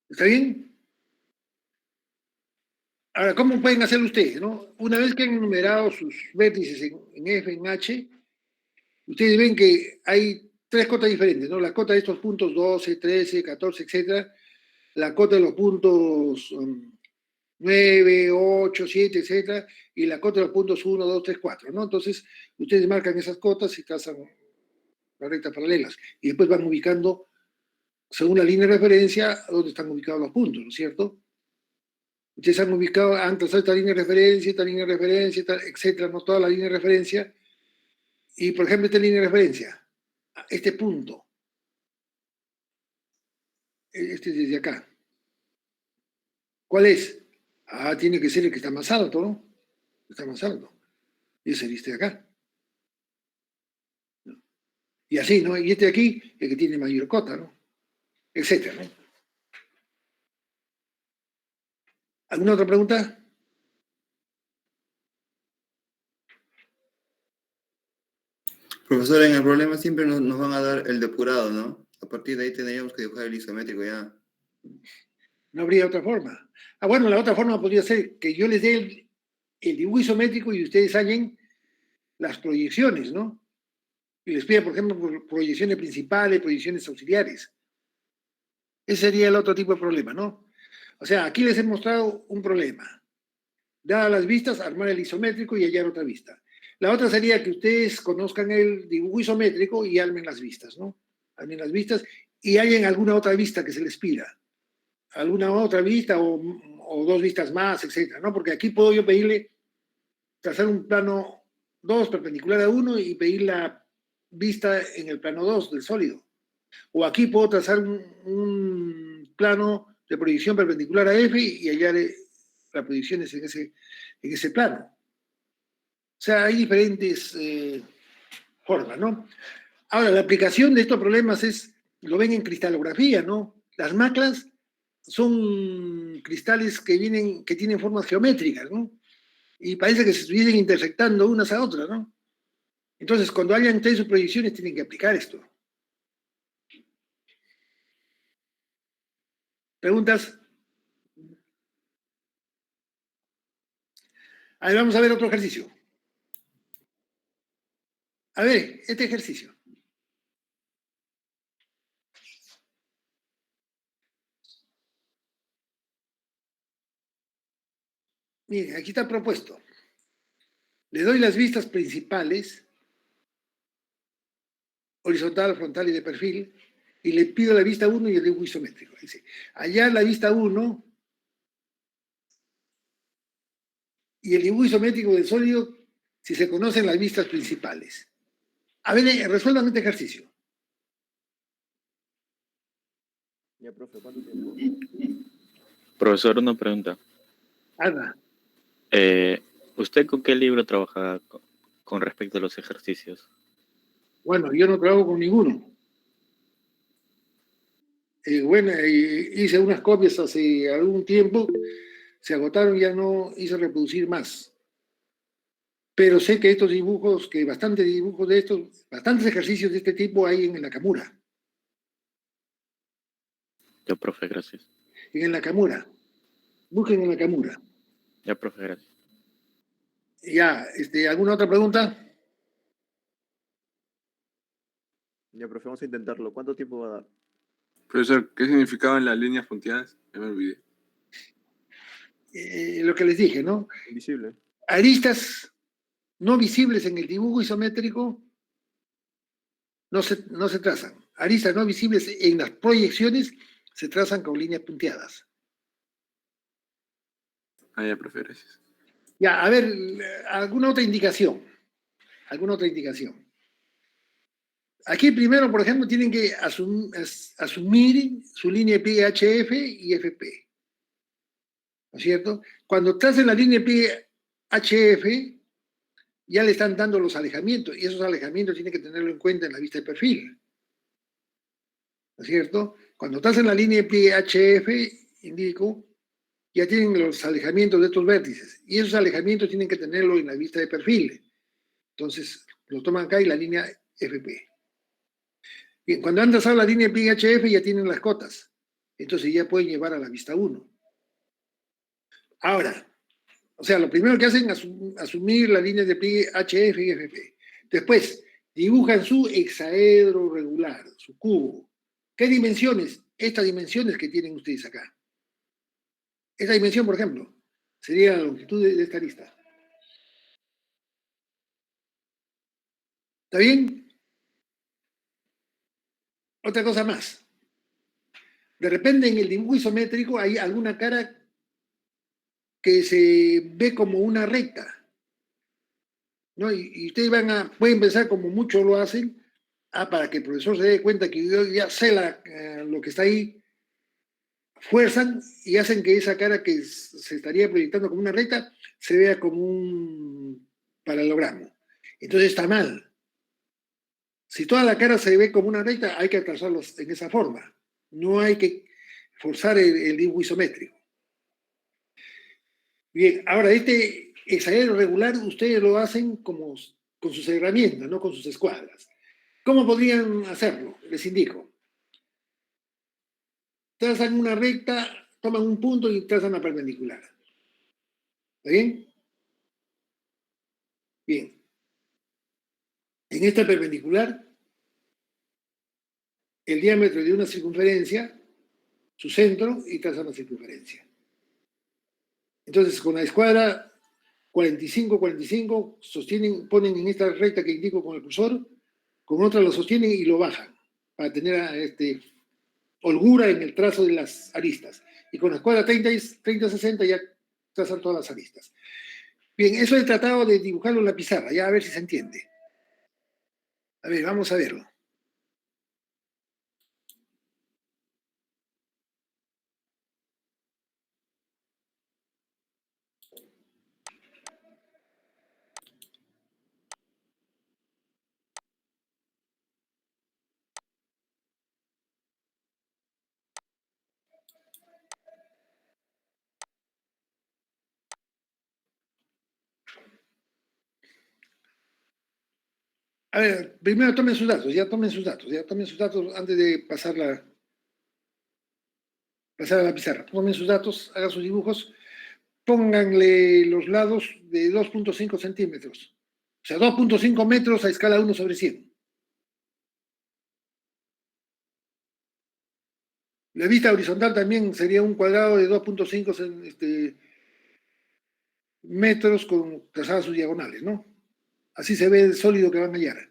[SPEAKER 1] ¿Está bien? Ahora, ¿cómo pueden hacerlo ustedes, no? Una vez que han enumerado sus vértices en F, en H, ustedes ven que hay tres cotas diferentes, ¿no? La cota de estos puntos 12, 13, 14, etcétera. La cota de los puntos 9, 8, 7, etcétera. Y la cota de los puntos 1, 2, 3, 4, ¿no? Entonces, ustedes marcan esas cotas y trazan las rectas paralelas. Y después van ubicando, según la línea de referencia, dónde están ubicados los puntos, ¿no es cierto? Ustedes han ubicado, han trazado esta línea de referencia, etcétera, ¿no? Toda la línea de referencia. Y, por ejemplo, esta línea de referencia, este punto, este desde acá. ¿Cuál es? Ah, tiene que ser el que está más alto, ¿no? Está más alto. Y ese este de acá. Y así, ¿no? Y este de aquí, el que tiene mayor cota, ¿no? Etcétera, ¿no? ¿Alguna otra pregunta?
[SPEAKER 7] Profesor, en el problema siempre nos van a dar el depurado, ¿no? A partir de ahí tendríamos que dibujar el isométrico ya.
[SPEAKER 1] No habría otra forma. Ah, bueno, la otra forma podría ser que yo les dé el dibujo isométrico y ustedes hallen las proyecciones, ¿no? Y les pida, por ejemplo, proyecciones principales, proyecciones auxiliares. Ese sería el otro tipo de problema, ¿no? O sea, aquí les he mostrado un problema. Dadas las vistas, armar el isométrico y hallar otra vista. La otra sería que ustedes conozcan el dibujo isométrico y armen las vistas, ¿no? Armen las vistas y hallen alguna otra vista que se les pida. Alguna otra vista o dos vistas más, etcétera, ¿no? Porque aquí puedo yo pedirle trazar un plano 2 perpendicular a 1 y pedir la vista en el plano 2 del sólido. O aquí puedo trazar un plano de proyección perpendicular a F y hallar las proyecciones en ese plano. O sea, hay diferentes formas, ¿no? Ahora, la aplicación de estos problemas lo ven en cristalografía, ¿no? Las maclas son cristales que tienen formas geométricas, ¿no? Y parece que se estuviesen intersectando unas a otras, ¿no? Entonces, cuando hayan ustedes sus proyecciones, tienen que aplicar esto. ¿Preguntas? A ver, vamos a ver otro ejercicio. A ver, este ejercicio. Miren, aquí está propuesto. Le doy las vistas principales, horizontal, frontal y de perfil, y le pido la vista 1 y el dibujo isométrico. Dice, hallar la vista 1 y el dibujo isométrico del sólido si se conocen las vistas principales. A ver, resuelvan este ejercicio.
[SPEAKER 4] Ya, profe, ¿cuánto tiempo?
[SPEAKER 8] Profesor, una pregunta.
[SPEAKER 1] Ana,
[SPEAKER 8] ¿Usted con qué libro trabaja con respecto a los ejercicios?
[SPEAKER 1] bueno, yo no trabajo con ninguno. Bueno, hice unas copias hace algún tiempo, se agotaron, ya no hice reproducir más. Pero sé que estos dibujos, que bastantes dibujos de estos, bastantes ejercicios de este tipo hay en el Nakamura.
[SPEAKER 8] Ya, profe, gracias.
[SPEAKER 1] En el Nakamura. Busquen en el Nakamura.
[SPEAKER 8] Ya, profe, gracias.
[SPEAKER 1] Ya, ¿alguna otra pregunta?
[SPEAKER 4] Ya, profe, vamos a intentarlo. ¿Cuánto tiempo va a dar?
[SPEAKER 5] Profesor, ¿qué significaban las líneas punteadas? Ya me olvidé.
[SPEAKER 1] Lo que les dije, ¿no?
[SPEAKER 4] Invisible.
[SPEAKER 1] Aristas no visibles en el dibujo isométrico no se trazan. Aristas no visibles en las proyecciones se trazan con líneas punteadas.
[SPEAKER 5] Ah, ya, profe, gracias.
[SPEAKER 1] Ya, a ver, alguna otra indicación. ¿Alguna otra indicación? Aquí primero, por ejemplo, tienen que asumir su línea de pie HF y FP. ¿No es cierto? Cuando tracen la línea de pie HF, ya le están dando los alejamientos, y esos alejamientos tienen que tenerlo en cuenta en la vista de perfil. ¿No es cierto? Cuando tracen la línea de pie HF, indico, ya tienen los alejamientos de estos vértices, y esos alejamientos tienen que tenerlo en la vista de perfil. Entonces, lo toman acá y la línea FP. Bien, cuando han trazado la línea de pie HF ya tienen las cotas, entonces ya pueden llevar a la vista 1. Ahora, o sea, lo primero que hacen es asumir las líneas de pliegue HF y FP. Después, dibujan su hexaedro regular, su cubo. ¿Qué dimensiones? Estas dimensiones que tienen ustedes acá. Esta dimensión, por ejemplo, sería la longitud de esta arista. ¿Está bien? Otra cosa más. De repente en el dibujo isométrico hay alguna cara que se ve como una recta, ¿no? Y ustedes pueden pensar como muchos lo hacen, para que el profesor se dé cuenta que yo ya sé lo que está ahí, fuerzan y hacen que esa cara que se estaría proyectando como una recta se vea como un paralelogramo. Entonces está mal. Si toda la cara se ve como una recta, hay que trazarlos en esa forma. No hay que forzar el dibujo isométrico. Bien, ahora este hexaedro regular ustedes lo hacen con sus herramientas, no con sus escuadras. ¿Cómo podrían hacerlo? Les indico. Trazan una recta, toman un punto y trazan la perpendicular. ¿Está bien? Bien. En esta perpendicular, el diámetro de una circunferencia, su centro, y trazan la circunferencia. Entonces, con la escuadra 45-45, ponen en esta recta que indico con el cursor, con otra lo sostienen y lo bajan, para tener holgura en el trazo de las aristas. Y con la escuadra 30-60 ya trazan todas las aristas. Bien, eso he tratado de dibujarlo en la pizarra, ya a ver si se entiende. A ver, vamos a verlo. A ver, primero tomen sus datos, ya tomen sus datos antes de pasar a la pizarra. Tomen sus datos, hagan sus dibujos, pónganle los lados de 2.5 centímetros. O sea, 2.5 metros a escala 1/100. La vista horizontal también sería un cuadrado de 2.5 metros con trazadas sus diagonales, ¿no? Así se ve el sólido que van a hallar.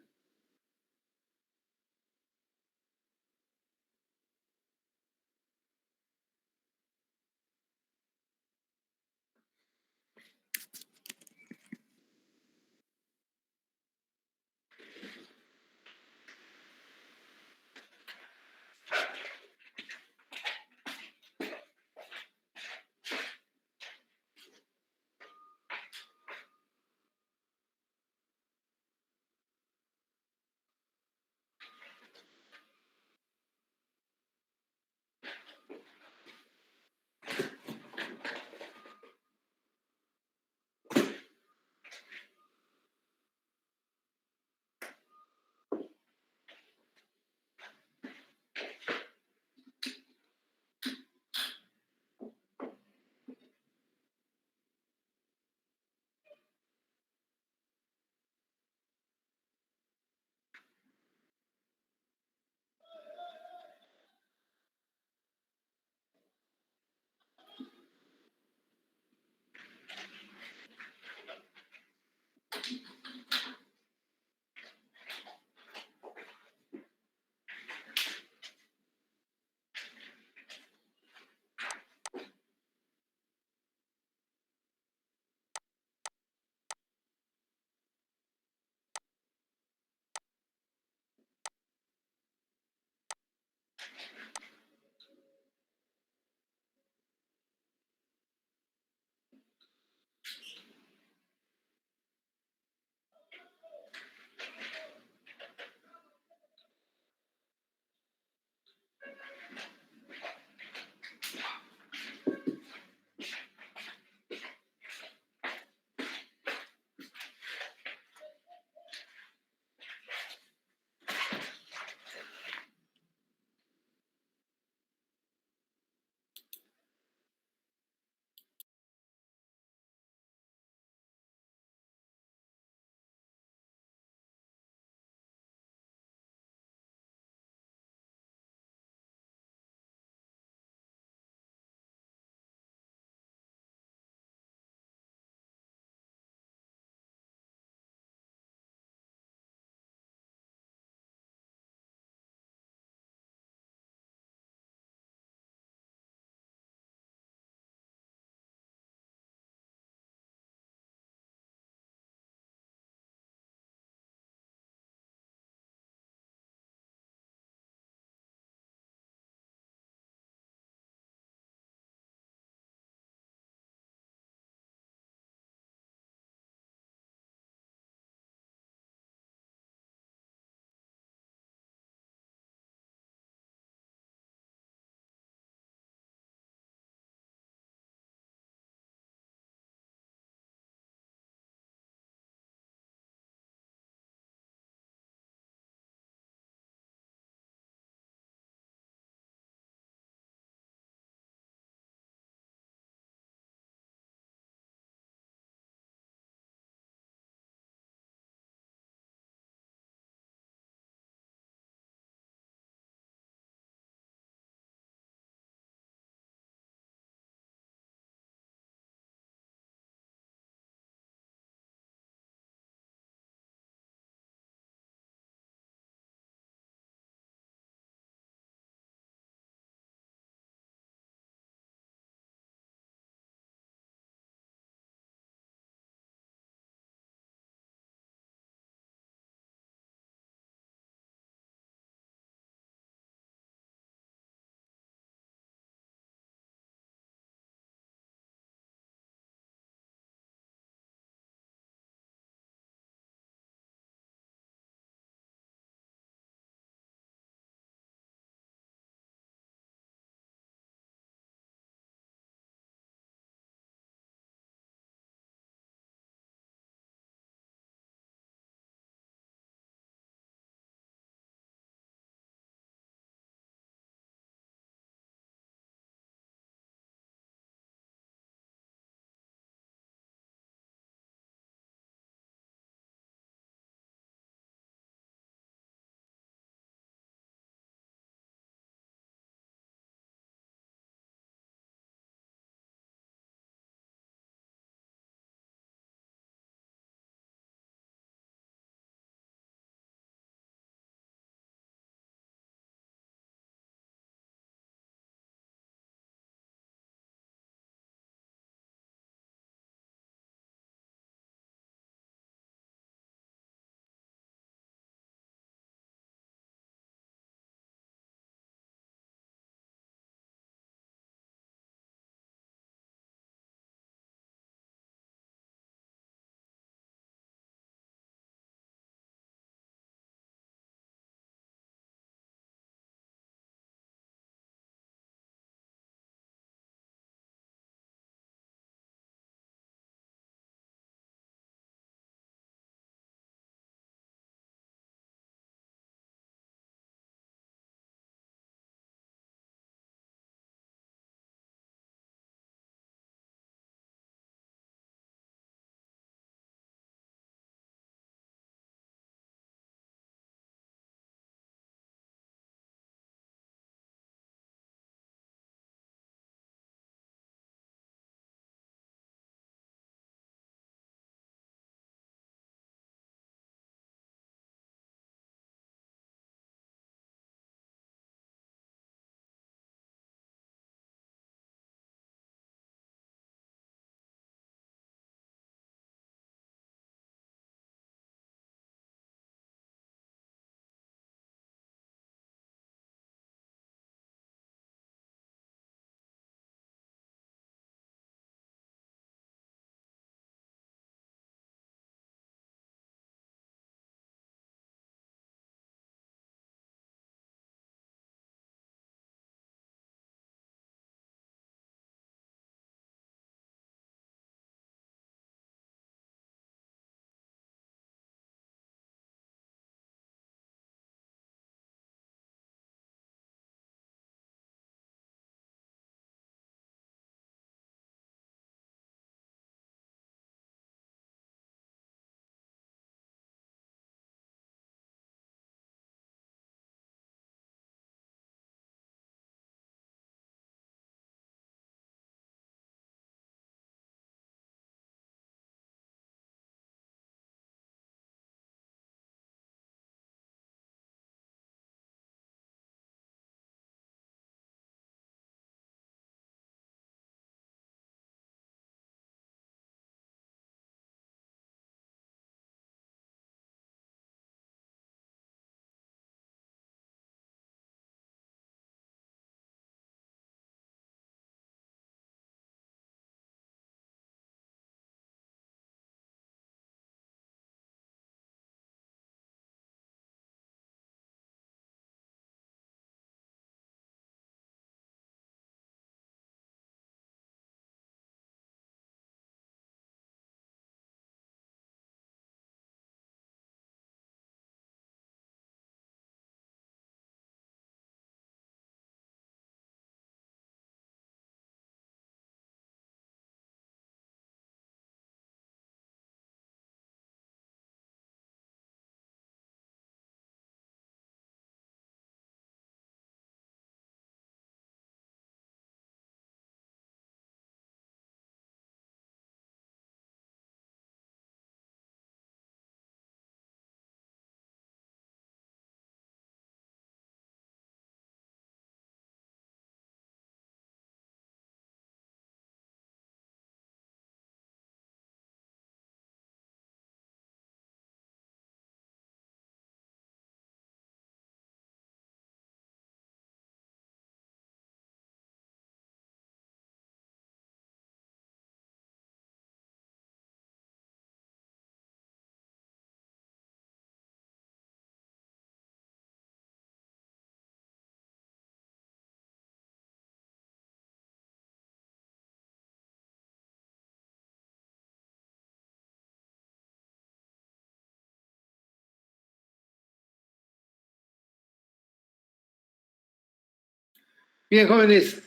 [SPEAKER 1] Bien, jóvenes,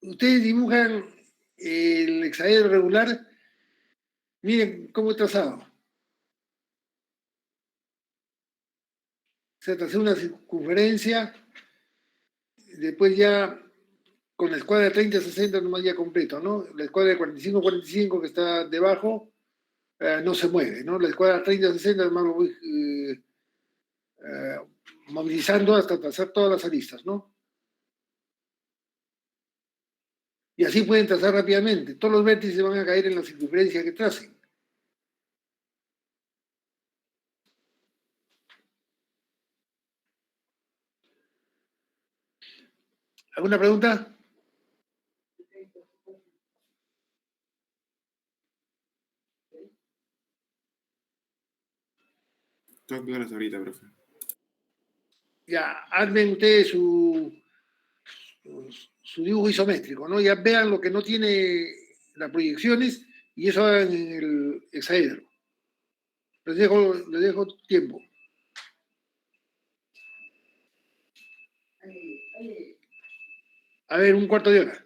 [SPEAKER 1] ustedes dibujan el hexaedro regular. Miren cómo es trazado. Se traza una circunferencia, después ya con la escuadra de 30-60 nomás ya completo, ¿no? La escuadra de 45-45 que está debajo no se mueve, ¿no? La escuadra 30-60 nomás lo voy movilizando hasta trazar todas las aristas, ¿no? Y así pueden trazar rápidamente. Todos los vértices van a caer en la circunferencia que tracen. ¿Alguna pregunta?
[SPEAKER 6] Todo claro hasta ahorita, profe.
[SPEAKER 1] Ya, armen ustedes su dibujo isométrico, ¿no? Ya vean lo que no tiene las proyecciones y eso hagan en el hexaedro. Les dejo tiempo. A ver, un cuarto de hora.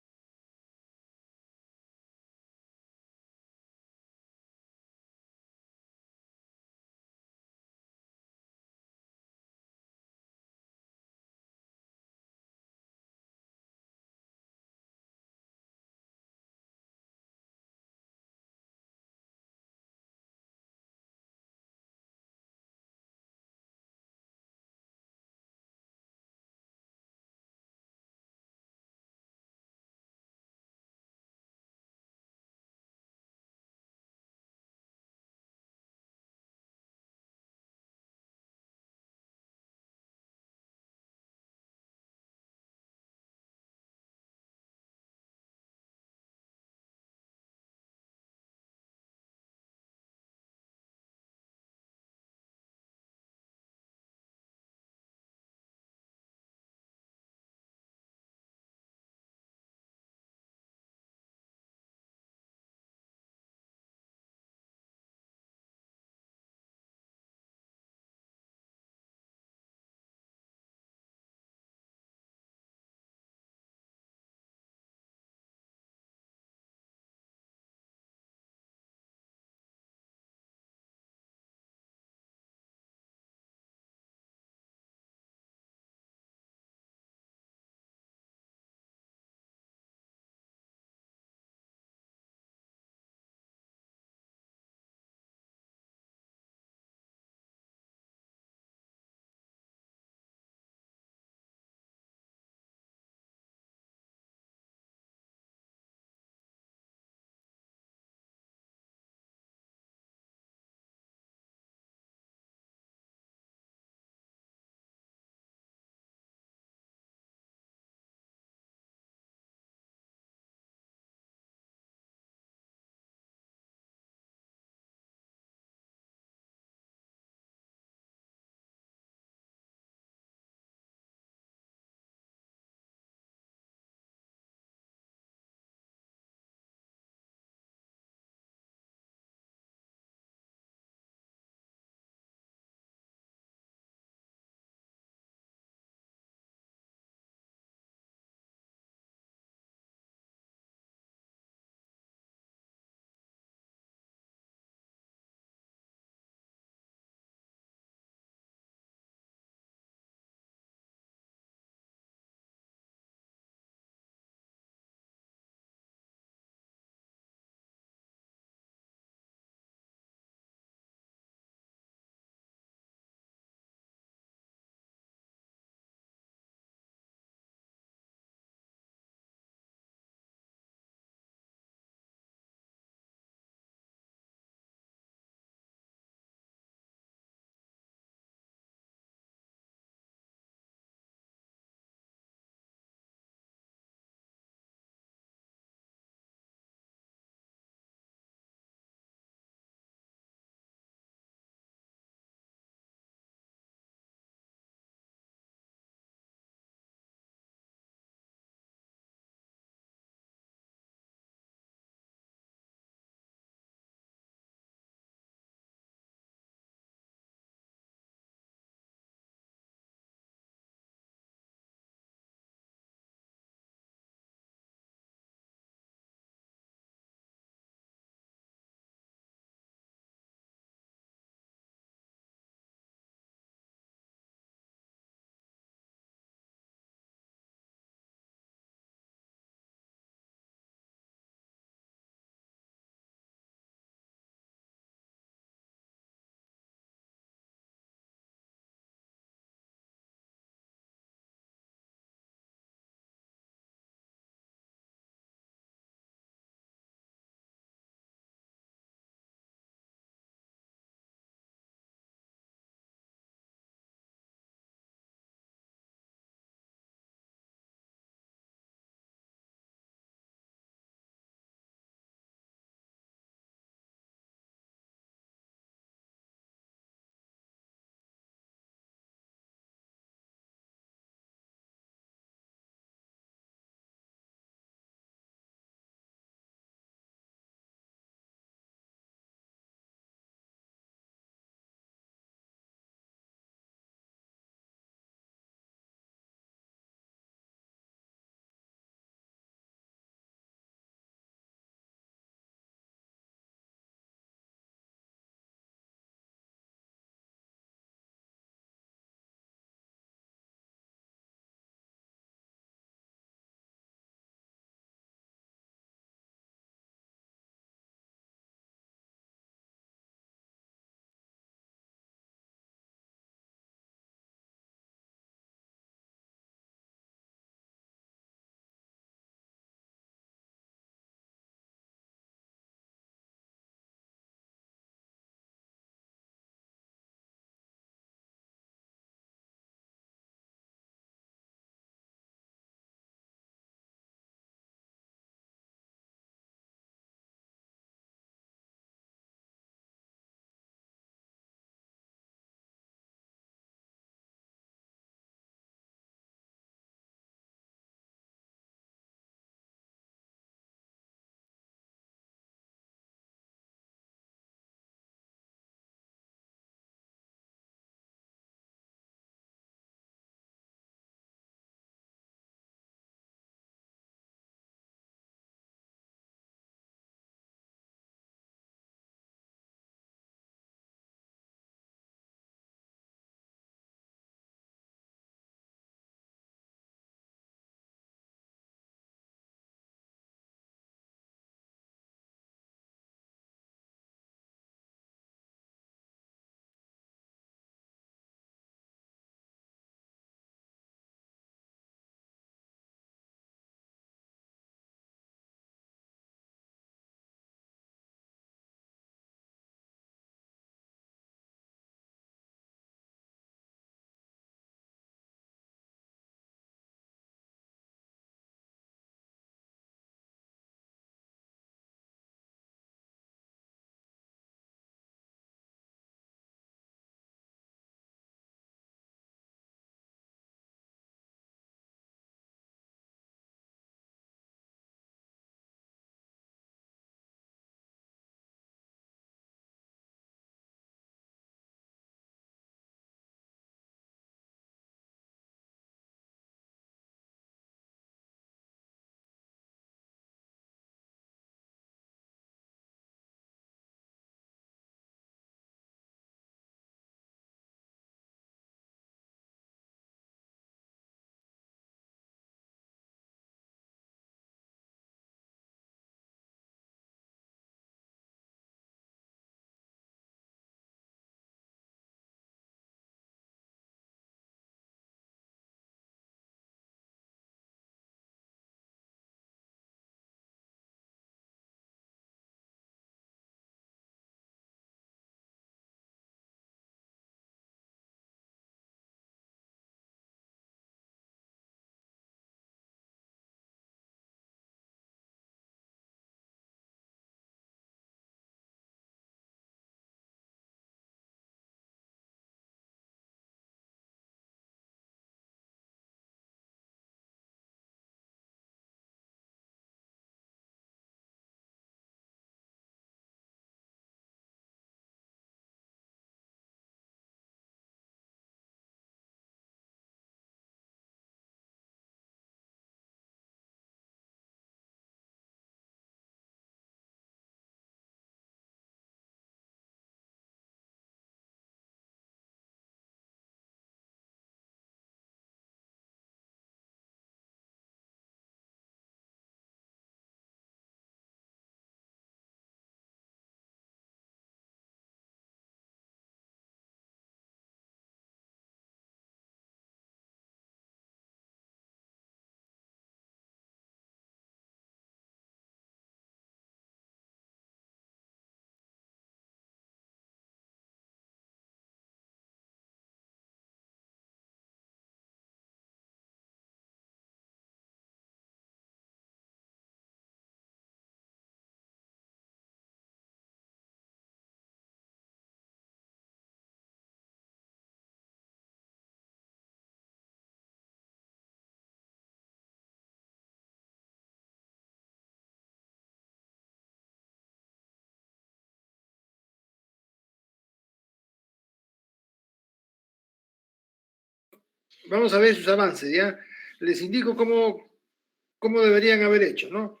[SPEAKER 1] vamos a ver sus avances, ¿ya? Les indico cómo deberían haber hecho, ¿no?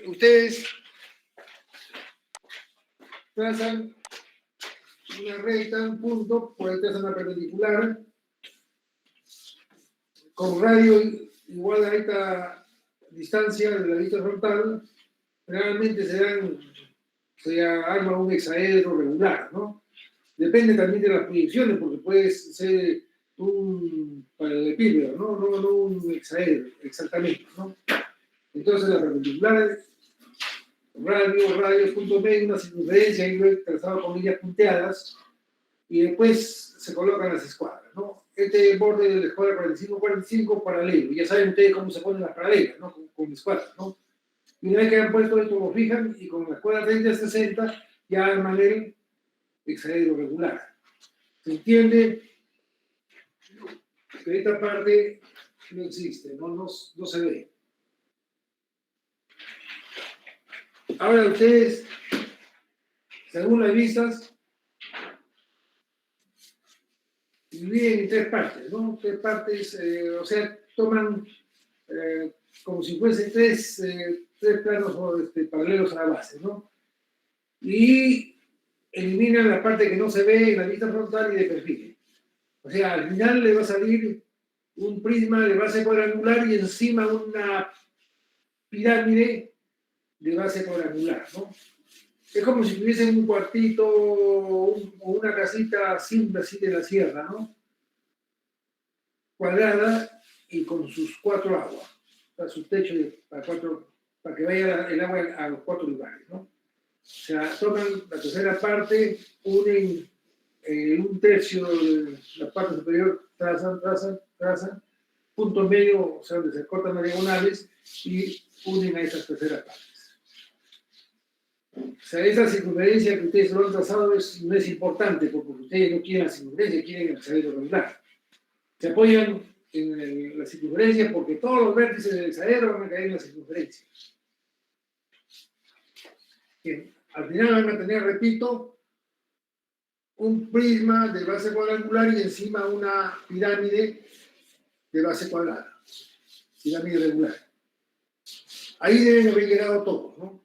[SPEAKER 1] Ustedes trazan una recta, un punto, por ahí trazan una perpendicular, con radio igual a esta distancia de la vista frontal, generalmente se arma un hexaedro regular, ¿no? Depende también de las proyecciones, porque puede ser un paralelepípedo, ¿no? No un hexaedro, exactamente, ¿no? Entonces la perpendicular, radio, punto medio, una circunferencia, y luego trazado con líneas punteadas, y después se colocan las escuadras, ¿no? Este borde de la escuadra 45 paralelo, ya saben ustedes cómo se ponen las paralelas, ¿no? Con escuadras, ¿no? Y una vez que han puesto esto, lo fijan, y con la escuadra 30-60 ya arman el hexaedro regular. ¿Se entiende? Que esta parte no existe, no se ve. Ahora ustedes, según las vistas, dividen en tres partes, ¿no? Tres partes, o sea, toman como si fuesen tres planos paralelos a la base, ¿no? Y eliminan la parte que no se ve en la vista frontal y de perfil. O sea, al final le va a salir un prisma de base cuadrangular y encima una pirámide de base cuadrangular, ¿no? Es como si tuviesen un cuartito o una casita simple así de la sierra, ¿no? Cuadrada y con sus 4 aguas, para su techo para que vaya el agua a los 4 lugares, ¿no? O sea, toman la tercera parte, unen un tercio de la parte superior, trazan, punto medio, o sea, donde se cortan las diagonales, y unen a esas terceras partes. O sea, esa circunferencia que ustedes lo han trazado no es importante, porque ustedes no quieren la circunferencia, quieren el hexaedro regular. Se apoyan en la circunferencia porque todos los vértices del hexaedro van a caer en la circunferencia. Bien, al final van a tener, repito, un prisma de base cuadrangular y encima una pirámide de base cuadrada, pirámide regular. Ahí deben haber llegado todos, ¿no?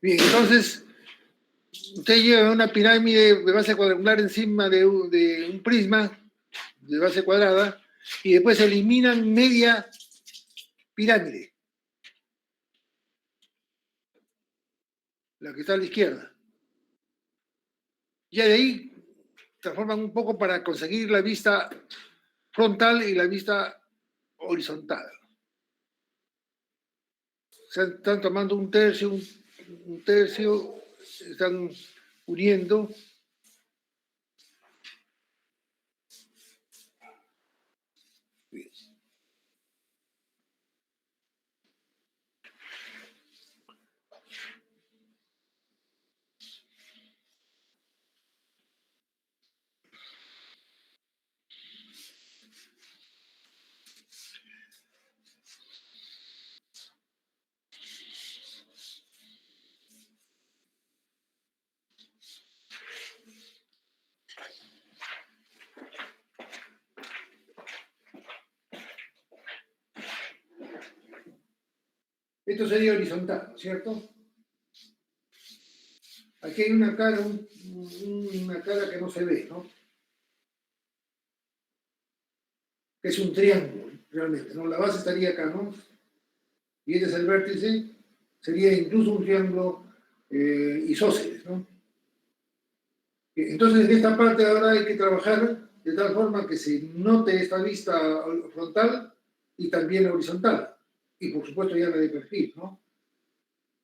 [SPEAKER 1] Bien, entonces, usted lleva una pirámide de base cuadrangular encima de un prisma de base cuadrada y después eliminan media pirámide, la que está a la izquierda. Ya de ahí transforman un poco para conseguir la vista frontal y la vista horizontal. Están tomando un tercio, están uniendo. Esto sería horizontal, ¿no es cierto? Aquí hay una cara, una cara que no se ve, ¿no? Que es un triángulo, realmente, ¿no? La base estaría acá, ¿no? Y este es el vértice, sería incluso un triángulo isósceles, ¿no? Entonces, en esta parte ahora hay que trabajar de tal forma que se note esta vista frontal y también la horizontal. Y por supuesto ya la de perfil, ¿no?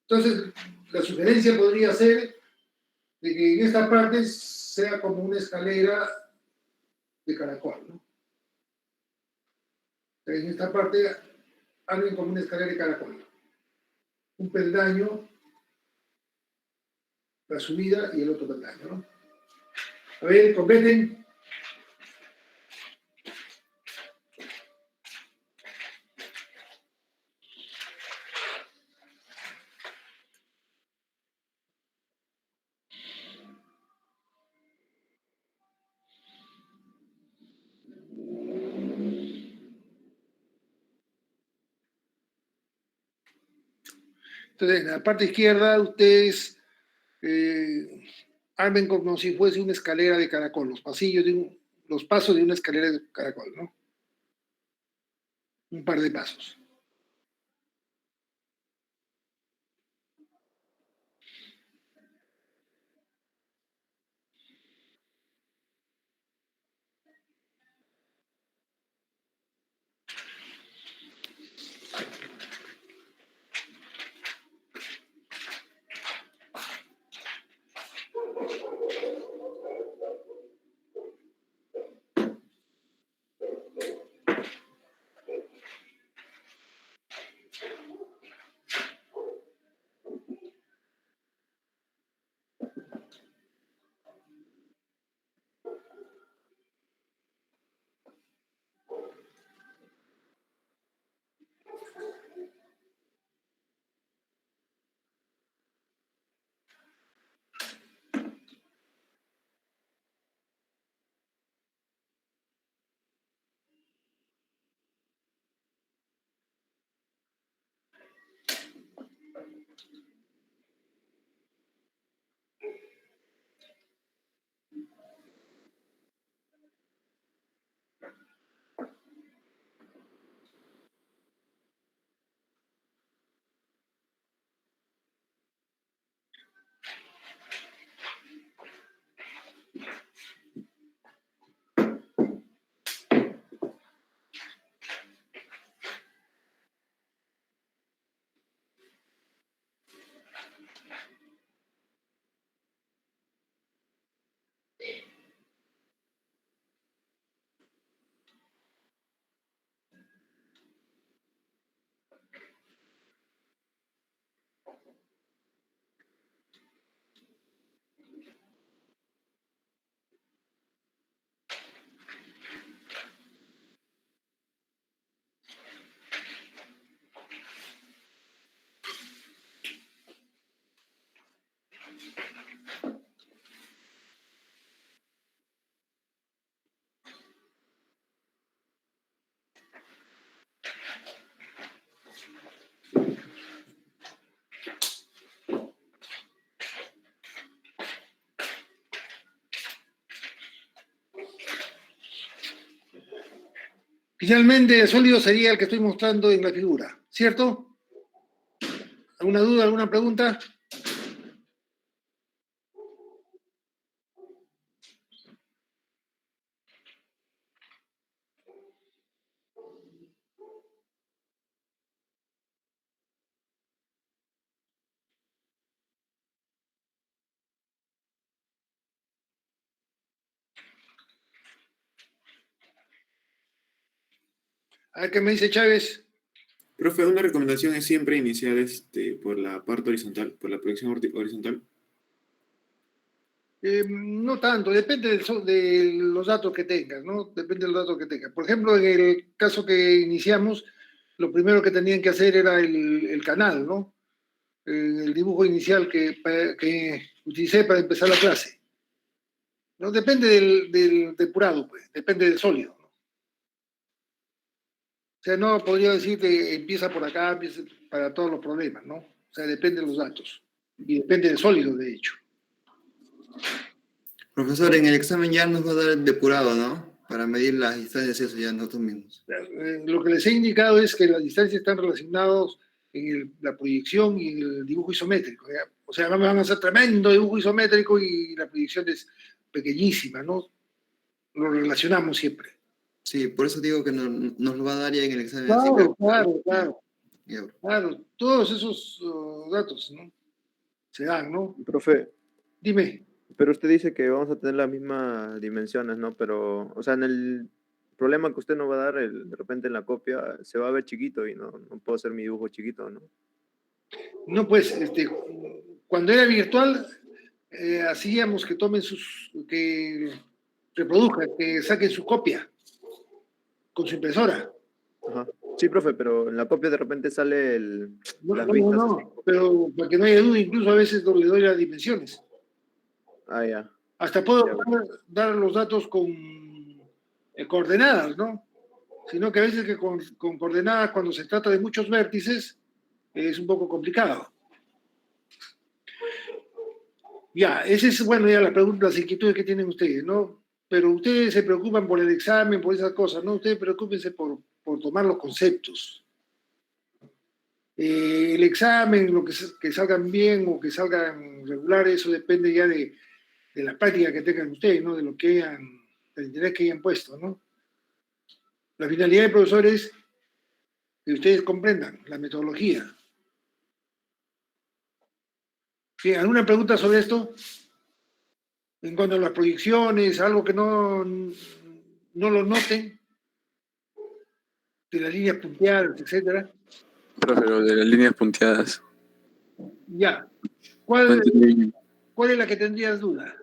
[SPEAKER 1] Entonces, la sugerencia podría ser de que en esta parte sea como una escalera de caracol, ¿no? En esta parte hablen como una escalera de caracol. Un peldaño, la subida y el otro peldaño, ¿no? A ver, completen. Entonces, en la parte izquierda, ustedes armen como si fuese una escalera de caracol, los pasillos los pasos de una escalera de caracol, ¿no? Un par de pasos. Finalmente, el sólido sería el que estoy mostrando en la figura, ¿cierto? ¿Alguna duda, alguna pregunta? A ver qué me dice Chávez.
[SPEAKER 6] Profe, una recomendación es siempre iniciar por la parte horizontal, por la proyección horizontal.
[SPEAKER 1] No tanto, depende de los datos que tengas, ¿no? Depende de los datos que tengas. Por ejemplo, en el caso que iniciamos, lo primero que tenían que hacer era el canal, ¿no? El dibujo inicial que utilicé para empezar la clase. ¿No? Depende del depurado, pues, depende del sólido, ¿no? O sea, no podría decir que empieza por acá, empieza para todos los problemas, ¿no? O sea, depende de los datos. Y depende del sólido, de hecho.
[SPEAKER 7] Profesor, en el examen ya nos va a dar el depurado, ¿no? Para medir las distancias, eso ya nosotros mismos.
[SPEAKER 1] Lo que les he indicado es que las distancias están relacionadas en la proyección y en el dibujo isométrico, ¿ya? O sea, van a hacer tremendo dibujo isométrico y la proyección es pequeñísima, ¿no? Lo relacionamos siempre.
[SPEAKER 7] Sí, por eso digo que nos lo va a dar ya en el examen.
[SPEAKER 1] Claro, claro.
[SPEAKER 7] Ya.
[SPEAKER 1] Claro, todos esos datos, ¿no? Se dan, ¿no?
[SPEAKER 4] Profe,
[SPEAKER 1] Dime.
[SPEAKER 4] pero usted dice que vamos a tener las mismas dimensiones, ¿no? Pero, o sea, en el problema que usted nos va a dar, de repente en la copia, se va a ver chiquito y no puedo hacer mi dibujo chiquito, ¿no?
[SPEAKER 1] No, pues, cuando era virtual, hacíamos que tomen que reproduzcan, que saquen su copia con su impresora.
[SPEAKER 4] Ajá. Sí, profe, pero en la copia de repente sale las vistas así.
[SPEAKER 1] Pero para que no haya duda, incluso a veces le doy las dimensiones.
[SPEAKER 4] Ah, ya.
[SPEAKER 1] Hasta puedo
[SPEAKER 4] Ya.
[SPEAKER 1] dar los datos con coordenadas, ¿no? Sino que a veces que con coordenadas, cuando se trata de muchos vértices, es un poco complicado. Ya, esa es, bueno, ya la pregunta, las inquietudes que tienen ustedes, ¿no? Pero ustedes se preocupan por el examen, por esas cosas, ¿no? Ustedes preocúpense por tomar los conceptos. El examen, que salgan bien o que salgan regulares, eso depende ya de la práctica que tengan ustedes, ¿no? De lo que del interés que hayan puesto, ¿no? La finalidad del profesor es que ustedes comprendan la metodología. ¿Sí? ¿Alguna pregunta sobre esto? En cuanto a las proyecciones, algo que no lo noten, de las líneas punteadas, etcétera.
[SPEAKER 5] Profe, lo de las líneas punteadas.
[SPEAKER 1] Ya.
[SPEAKER 5] No
[SPEAKER 1] ¿Cuál
[SPEAKER 5] entendí.
[SPEAKER 1] es la que tendrías duda?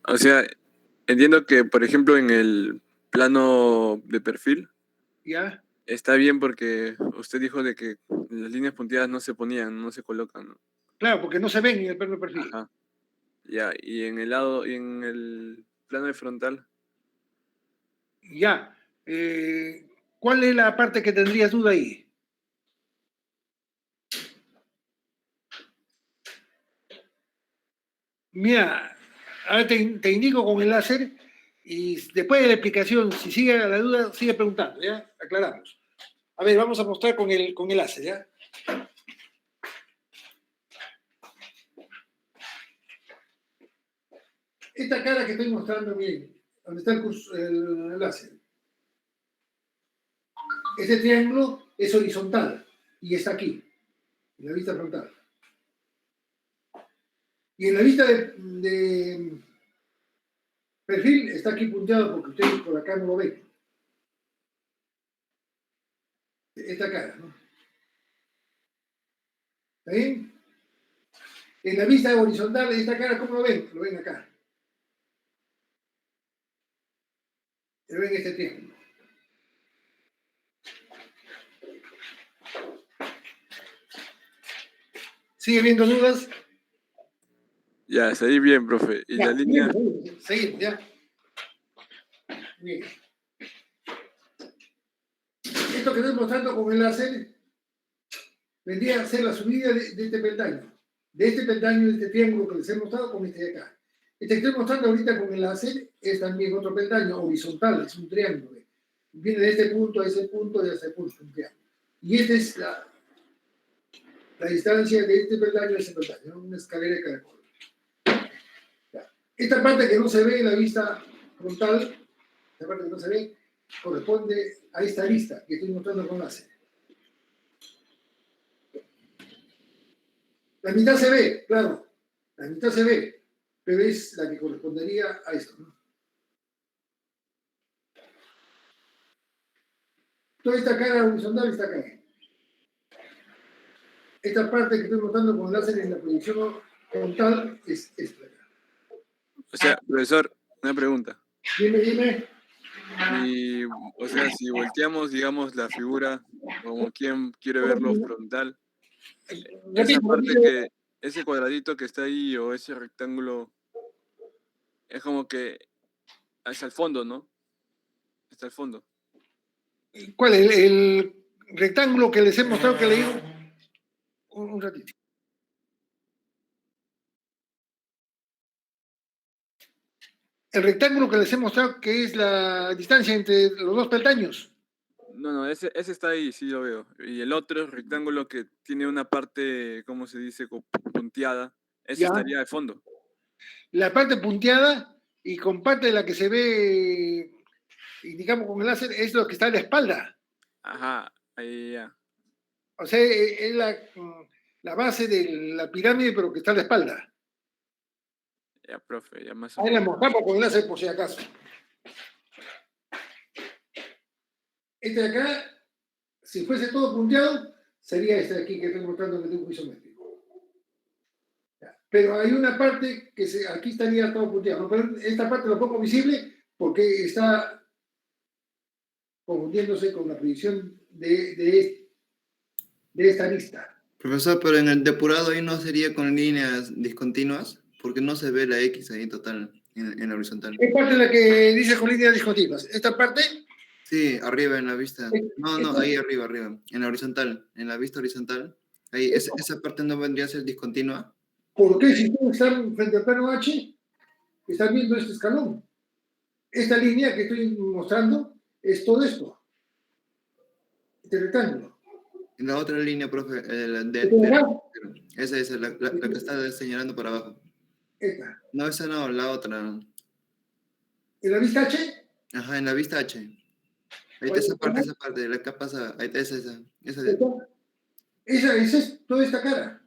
[SPEAKER 5] O sea, entiendo que, por ejemplo, en el plano de perfil,
[SPEAKER 1] ¿Ya?
[SPEAKER 5] está bien porque usted dijo de que las líneas punteadas no se ponían, no se colocan, ¿no?
[SPEAKER 1] Claro, porque no se ven en el plano de perfil.
[SPEAKER 5] Ajá. Ya, y en el lado, y en el plano de frontal,
[SPEAKER 1] Ya. ¿Cuál es la parte que tendrías duda ahí? Mira, ahora te indico con el láser y después de la explicación, si sigue la duda, sigue preguntando, ¿ya? Aclaramos. A ver, vamos a mostrar con el láser, ¿ya? Esta cara que estoy mostrando, bien, donde está el láser. Este triángulo es horizontal y está aquí, en la vista frontal. Y en la vista de perfil está aquí punteado porque ustedes por acá no lo ven. Esta cara, ¿no? ¿Está bien? En la vista horizontal, esta cara, ¿cómo lo ven? Lo ven acá. Lo ven este triángulo. ¿Sigue viendo dudas?
[SPEAKER 5] ya, está ahí bien, profe. Y
[SPEAKER 1] Ya,
[SPEAKER 5] la línea,
[SPEAKER 1] seguimos, ya. Bien. Esto que estoy mostrando con el láser vendría a ser la subida de este peldaño. De este peldaño, de este triángulo que les he mostrado con este de acá. Este que estoy mostrando ahorita con el láser es también otro peldaño horizontal, es un triángulo. Viene de este punto a ese punto y a ese punto. Y esta es la distancia de este peldaño a ese peldaño, ¿no? Una escalera de caracol. Esta parte que no se ve en la vista frontal, esta parte que no se ve, corresponde a esta lista que estoy mostrando con láser. La mitad se ve, claro, la mitad se ve, pero es la que correspondería a esto, ¿no? Toda esta cara horizontal está acá. Esta parte que estoy mostrando con láser en la proyección frontal es esta.
[SPEAKER 5] O sea, profesor, una pregunta.
[SPEAKER 1] Dime.
[SPEAKER 5] Y, o sea, si volteamos, digamos, la figura, como quien quiere verlo frontal, esa parte que, ese cuadradito que está ahí o ese rectángulo, es como que hasta el fondo, ¿no? Hasta el fondo.
[SPEAKER 1] ¿Cuál? El rectángulo que les he mostrado que le digo. Un ratito. El rectángulo que les he mostrado que es la distancia entre los dos peldaños.
[SPEAKER 5] No, ese está ahí, sí lo veo. Y el otro rectángulo que tiene una parte, ¿cómo se dice? Punteada, ese
[SPEAKER 1] Ya.
[SPEAKER 5] estaría de fondo.
[SPEAKER 1] La parte punteada y con parte de la que se ve, indicamos con el láser, es lo que está a la espalda.
[SPEAKER 5] Ajá, ahí ya.
[SPEAKER 1] O sea, es la base de la pirámide, pero que está a la espalda.
[SPEAKER 5] Ya, profe, ya más o
[SPEAKER 1] Ahí la
[SPEAKER 5] menos.
[SPEAKER 1] mostramos con el láser por si acaso. Este de acá, si fuese todo punteado, sería este de aquí que estoy mostrando en el dibujo isométrico. Pero hay una parte que aquí estaría todo punteado, ¿no? Pero esta parte lo pongo visible porque está confundiéndose con la proyección de esta lista.
[SPEAKER 7] Profesor, pero en el depurado ahí no sería con líneas discontinuas, porque no se ve la X ahí total, en la horizontal.
[SPEAKER 1] ¿Qué parte es la que dice con líneas discontinuas? ¿Esta parte?
[SPEAKER 7] Sí, arriba en la vista. No, ahí arriba, en la horizontal, en la vista horizontal. Ahí, esa parte no vendría a ser discontinua.
[SPEAKER 1] ¿Por qué si tú estás frente al plano H, estás viendo este escalón? Esta línea que estoy mostrando es todo esto. Este rectángulo.
[SPEAKER 7] En la otra línea, profe, esa es la que está señalando para abajo.
[SPEAKER 1] Esta.
[SPEAKER 7] No, esa no, la otra.
[SPEAKER 1] ¿En la vista H?
[SPEAKER 7] Ajá, en la vista H. Ahí está esa parte, la capa pasa, ahí está esa.
[SPEAKER 1] Esa es toda esta cara.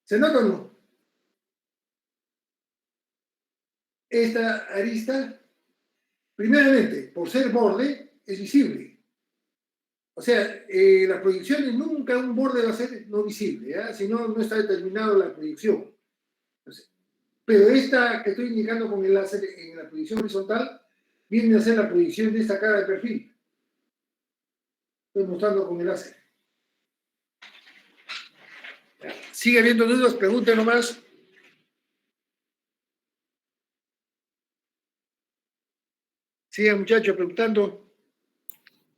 [SPEAKER 1] ¿Se nota o no? Esta arista, primeramente, por ser borde, es visible. O sea, las proyecciones, nunca un borde va a ser no visible, ¿eh? Si no, no está determinada la proyección. Entonces, pero esta que estoy indicando con el láser en la proyección horizontal, viene a ser la proyección de esta cara de perfil. Estoy mostrando con el láser. ¿Sigue habiendo dudas? Pregunten nomás. Sigan, muchachos, preguntando.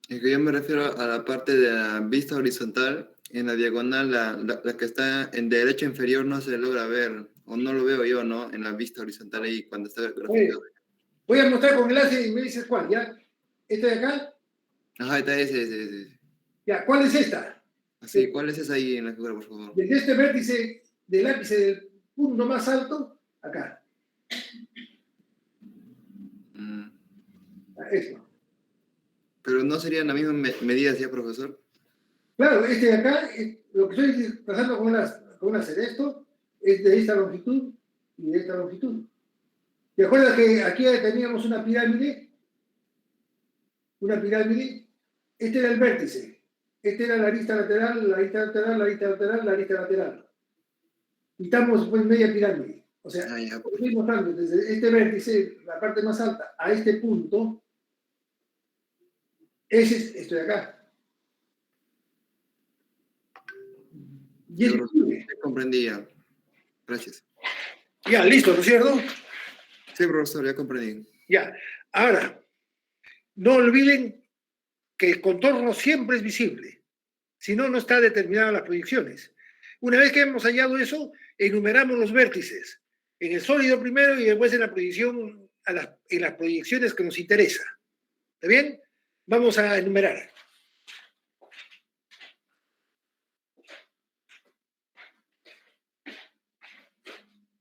[SPEAKER 7] Es que yo me refiero a la parte de la vista horizontal, en la diagonal, la que está en derecha inferior no se logra ver, o no lo veo yo, ¿no? En la vista horizontal ahí cuando está graficado.
[SPEAKER 1] Voy a mostrar con el láser y me dices cuál, ¿ya? ¿Esta de acá?
[SPEAKER 7] Ajá, está ese.
[SPEAKER 1] Ya, ¿cuál es esta?
[SPEAKER 7] Así, ¿cuál es esa ahí en la figura, por favor?
[SPEAKER 1] Desde este vértice del ápice del punto más alto, acá. Esto.
[SPEAKER 7] Pero no serían la misma medida, ¿sí, profesor?
[SPEAKER 1] Claro, este de acá, lo que estoy trazando con un láser, esto es de esta longitud y de esta longitud. ¿Te acuerdas que aquí teníamos una pirámide? Este era el vértice. Este era la arista lateral, la arista lateral, la arista lateral, la arista lateral. Y estamos pues, en media pirámide. O sea, estoy mostrando desde este vértice, la parte más alta, a este punto. Ese es esto de acá. Y es visible.
[SPEAKER 7] Comprendí ya. Gracias.
[SPEAKER 1] Ya, listo, ¿no es cierto?
[SPEAKER 7] Sí, profesor, ya comprendí.
[SPEAKER 1] Ya. Ahora, no olviden que el contorno siempre es visible. Si no, no está determinada las proyecciones. Una vez que hemos hallado eso, enumeramos los vértices. En el sólido primero y después en la proyección, en las proyecciones que nos interesa. ¿Está bien? Vamos a enumerar.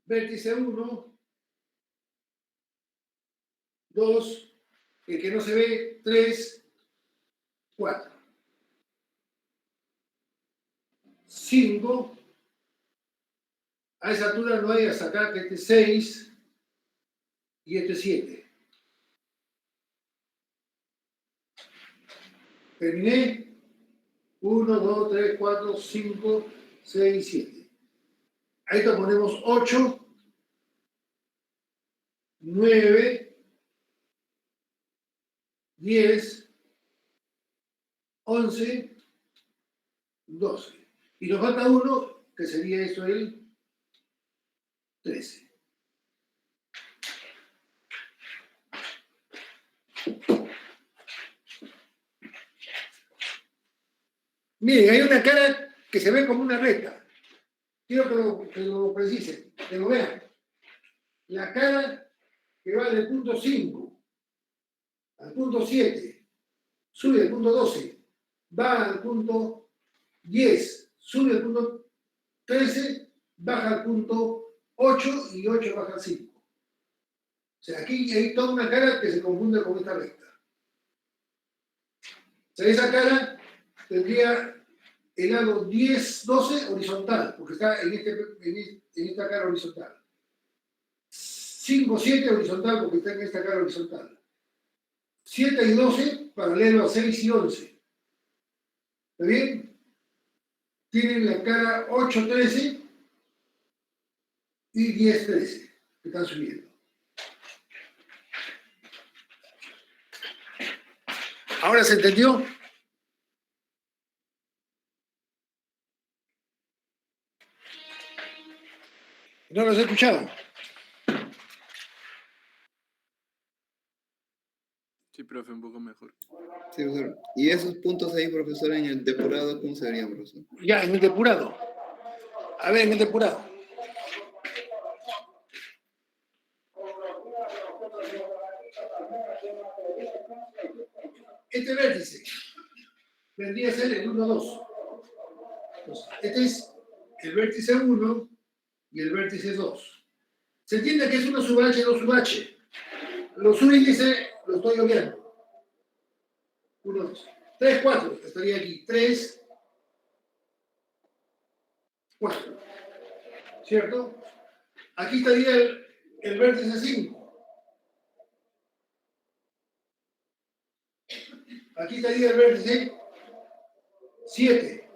[SPEAKER 1] Vértice 1, 2, el que no se ve, 3, 4. 5, a esa altura no hay hasta acá que este es 6 y este es 7. Terminé. 1, 2, 3, 4, 5, 6, 7. Ahí te ponemos 8, 9, 10, 11, 12. Y nos falta uno, que sería eso el 13. Miren, hay una cara que se ve como una recta. Quiero que lo precisen, que lo vean. La cara que va del punto 5 al punto 7, sube al punto 12, va al punto 10, sube al punto 13, baja al punto 8 y 8 baja al 5. O sea, aquí hay toda una cara que se confunde con esta recta. O sea, esa cara tendría el lado 10, 12 horizontal, porque está en esta cara horizontal. 5, 7 horizontal, porque está en esta cara horizontal. 7 y 12 paralelo a 6 y 11. ¿Está bien? Tienen la cara 8, 13 y 10, 13, que están subiendo. ¿Ahora se entendió? ¿No los he escuchado?
[SPEAKER 5] Sí, profe, un poco mejor.
[SPEAKER 7] Sí, profesor. Y esos puntos ahí, profesor, en el depurado, ¿cómo se verían, profesor?
[SPEAKER 1] Ya, en el depurado. A ver, en el depurado. Este vértice vendría a ser el 1, 2. Entonces, este es el vértice 1 y el vértice 2. Se entiende que es una sub H, 2 sub H. Los subíndices los estoy obviando. 1, 2. 3, 4. Estaría aquí. 3, 4. ¿Cierto? Aquí estaría el vértice 5. Aquí estaría el vértice 7.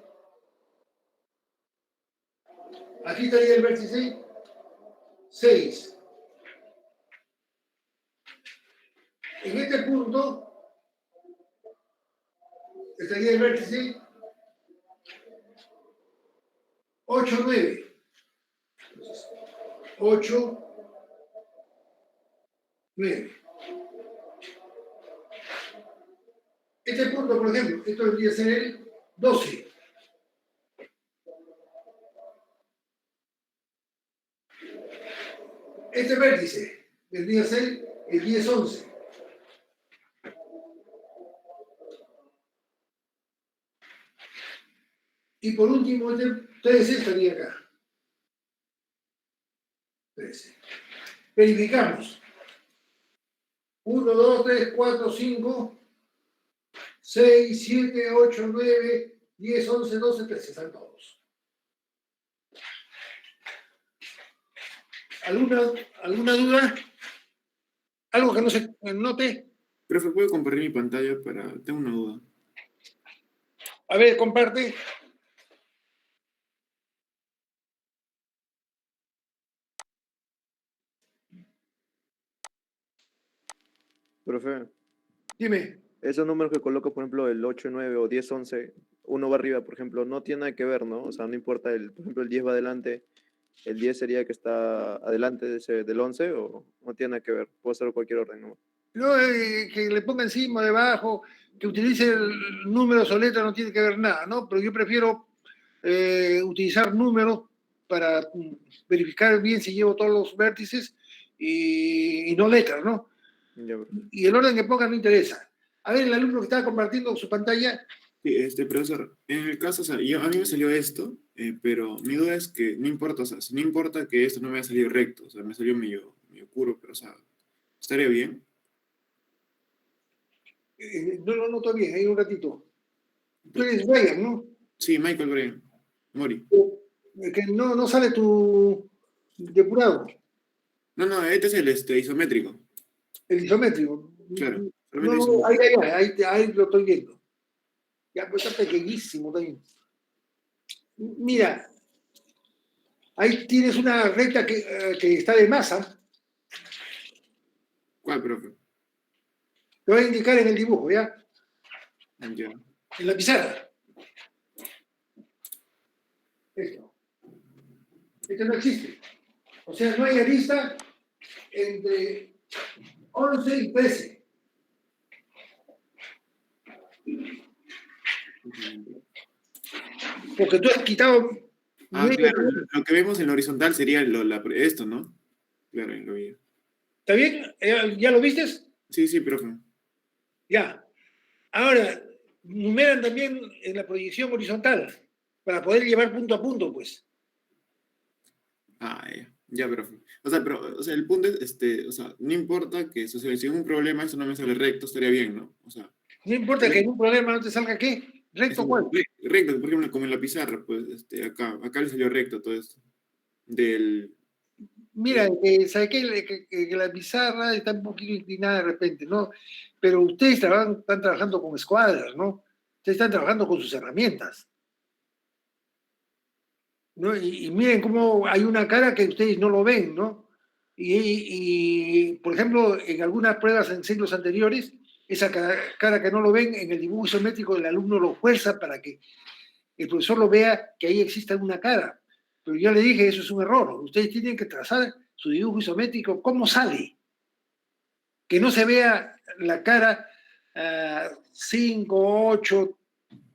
[SPEAKER 1] Aquí estaría el vértice 6. En este punto estaría el vértice 8, 9. 8, 9. Este punto, por ejemplo, esto debería ser el 12. Este vértice vendría a ser el 10, 11. Y por último, este 13 estaría acá. 13. Verificamos. 1, 2, 3, 4, 5, 6, 7, 8, 9, 10, 11, 12, 13. Están todos. ¿Alguna duda? ¿Algo que no se note?
[SPEAKER 6] Profe, ¿puedo compartir mi pantalla tengo una duda?
[SPEAKER 1] A ver, comparte.
[SPEAKER 4] Profe,
[SPEAKER 1] Dime.
[SPEAKER 4] esos números que coloco, por ejemplo, el 8, 9 o 10, 11, uno va arriba, por ejemplo, no tiene nada que ver, ¿no? O sea, no importa, por ejemplo, el 10 va adelante, el 10 sería que está adelante del 11 o no tiene nada que ver, puedo hacer cualquier orden, ¿no?
[SPEAKER 1] No, que le ponga encima, debajo, que utilice el número soleta no tiene que ver nada, ¿no? Pero yo prefiero utilizar números para verificar bien si llevo todos los vértices y no letras, ¿no?
[SPEAKER 4] Ya, profe.
[SPEAKER 1] Y el orden que ponga no interesa. A ver, el alumno que estaba compartiendo su pantalla,
[SPEAKER 6] Sí, profesor, en el caso, o sea, a mí me salió esto, pero mi duda es que no importa, o sea, no importa que esto no me haya salido recto, o sea, me salió medio curvo, pero, o sea, ¿estaría bien?
[SPEAKER 1] no lo noto bien, ahí un ratito. Tú eres Brian, ¿no?
[SPEAKER 6] Sí, Michael Brian, Mori.
[SPEAKER 1] Que no sale tu depurado,
[SPEAKER 6] No, este es el isométrico,
[SPEAKER 1] el isométrico.
[SPEAKER 6] claro.
[SPEAKER 1] No,
[SPEAKER 6] Solamente
[SPEAKER 1] ahí lo estoy viendo. Ya, pues está pequeñísimo también. Mira, ahí tienes una recta que está de masa.
[SPEAKER 6] ¿Cuál, profe?
[SPEAKER 1] Te voy a indicar en el dibujo, ¿ya?
[SPEAKER 6] Ya.
[SPEAKER 1] En la pizarra. Esto. Esto no existe. O sea, no hay arista entre 11 y 13. Porque tú has quitado...
[SPEAKER 6] Claro, lo que vemos en la horizontal sería esto, ¿no? Claro, lo vi.
[SPEAKER 1] ¿Está bien? ¿Ya lo vistes?
[SPEAKER 6] Sí, profe.
[SPEAKER 1] Ya. Ahora, numeran también en la proyección horizontal para poder llevar punto a punto, pues.
[SPEAKER 6] Ya, profe. O sea, el punto es, o sea, no importa que, o sea, si hay un problema, eso no me sale recto, estaría bien, ¿no? O sea,
[SPEAKER 1] No importa que en un problema no te salga qué. ¿Recto cuál?
[SPEAKER 6] recto, por ejemplo, como en la pizarra, pues, acá le salió recto todo esto. Del,
[SPEAKER 1] Mira, ¿sabes qué? Que la pizarra está un poquito inclinada de repente, ¿no? Pero ustedes están trabajando con escuadras, ¿no? Ustedes están trabajando con sus herramientas. ¿No? Y miren cómo hay una cara que ustedes no lo ven, ¿no? Por ejemplo, en algunas pruebas en siglos anteriores, esa cara que no lo ven, en el dibujo isométrico el alumno lo fuerza para que el profesor lo vea que ahí exista una cara. Pero yo le dije, eso es un error. Ustedes tienen que trazar su dibujo isométrico, cómo sale. Que no se vea la cara 5, 8,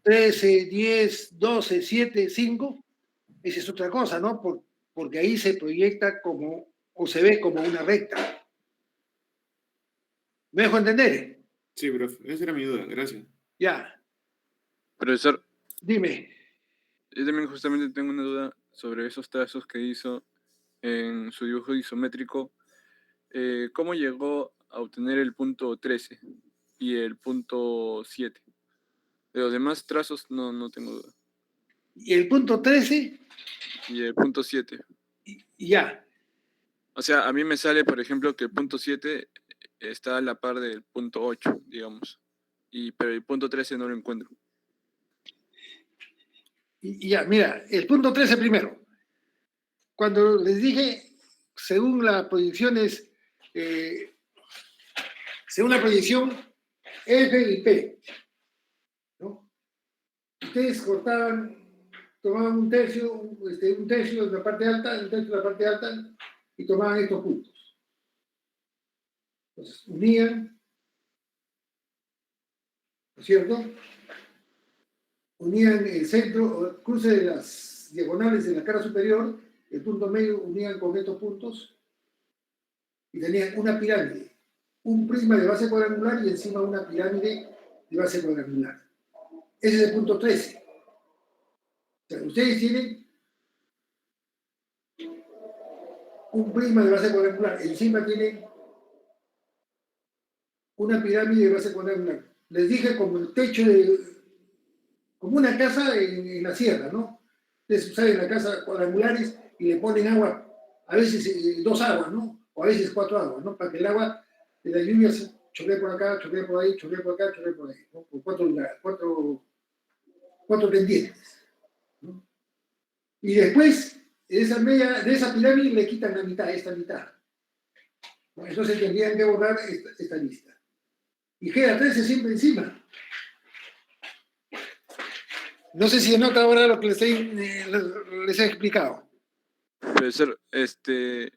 [SPEAKER 1] 13, 10, 12, 7, 5. Esa es otra cosa, ¿no? Porque ahí se proyecta como, o se ve como una recta. ¿Me dejo entender?
[SPEAKER 6] Sí, profe, esa era mi duda, gracias.
[SPEAKER 1] Ya,
[SPEAKER 5] Profesor,
[SPEAKER 1] dime.
[SPEAKER 5] yo también justamente tengo una duda sobre esos trazos que hizo en su dibujo isométrico. ¿Cómo llegó a obtener el punto 13 y el punto 7? De los demás trazos no tengo duda.
[SPEAKER 1] Y el punto 13,
[SPEAKER 5] Y el punto 7.
[SPEAKER 1] ya.
[SPEAKER 5] O sea, a mí me sale, por ejemplo, que el punto 7 está a la par del punto 8, digamos. Pero el punto 13 no lo encuentro.
[SPEAKER 1] Y ya, mira, el punto 13 primero. Cuando les dije, según las proyecciones, según la proyección F y P, ¿no? Ustedes tomaban un tercio de la parte alta, un tercio de la parte alta, y tomaban estos puntos. Entonces, unían, ¿no es cierto? Unían el centro, o el cruce de las diagonales de la cara superior, el punto medio unían con estos puntos, y tenían una pirámide, un prisma de base cuadrangular y encima una pirámide de base cuadrangular. Ese es el punto 13. O sea, ustedes tienen un prisma de base cuadrangular, encima tienen una pirámide de base cuadrangular. Les dije como el techo como una casa en la sierra, ¿no? Ustedes saben la casa cuadrangulares y le ponen agua, a veces 2 aguas, ¿no? O a veces 4 aguas, ¿no? Para que el agua de la lluvia se chorree por acá, chorree por ahí, chorree por acá, chorree por ahí, ¿no? Por 4 lugares, 4 pendientes, ¿no? Y después, de esa pirámide le quitan la mitad, esta mitad. Entonces tendrían que borrar esta lista. Y queda 13 siempre encima. No sé si nota ahora lo que les he explicado.
[SPEAKER 5] Profesor, de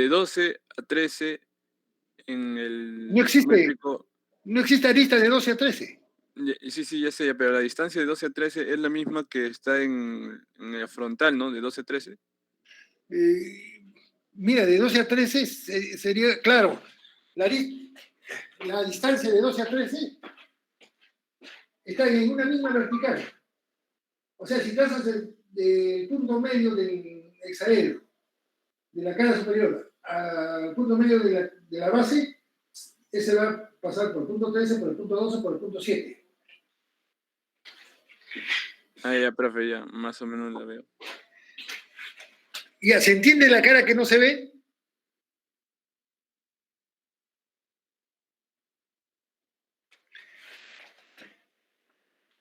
[SPEAKER 5] 12 a 13 en el
[SPEAKER 1] No existe,
[SPEAKER 5] isométrico.
[SPEAKER 1] no existe arista de 12 a 13.
[SPEAKER 5] Sí, ya sé, pero la distancia de 12 a 13 es la misma que está en la frontal, ¿no? De 12 a 13.
[SPEAKER 1] Mira, de 12 a 13 sería, claro, la distancia de 12 a 13 está en una misma vertical. O sea, si trazas del punto medio del hexaedro, de la cara superior, al punto medio de la base, ese va a pasar por el punto 13, por el punto 12, por el punto 7.
[SPEAKER 5] Ah, ya, profe, ya, más o menos la veo.
[SPEAKER 1] Ya, ¿se entiende la cara que no se ve?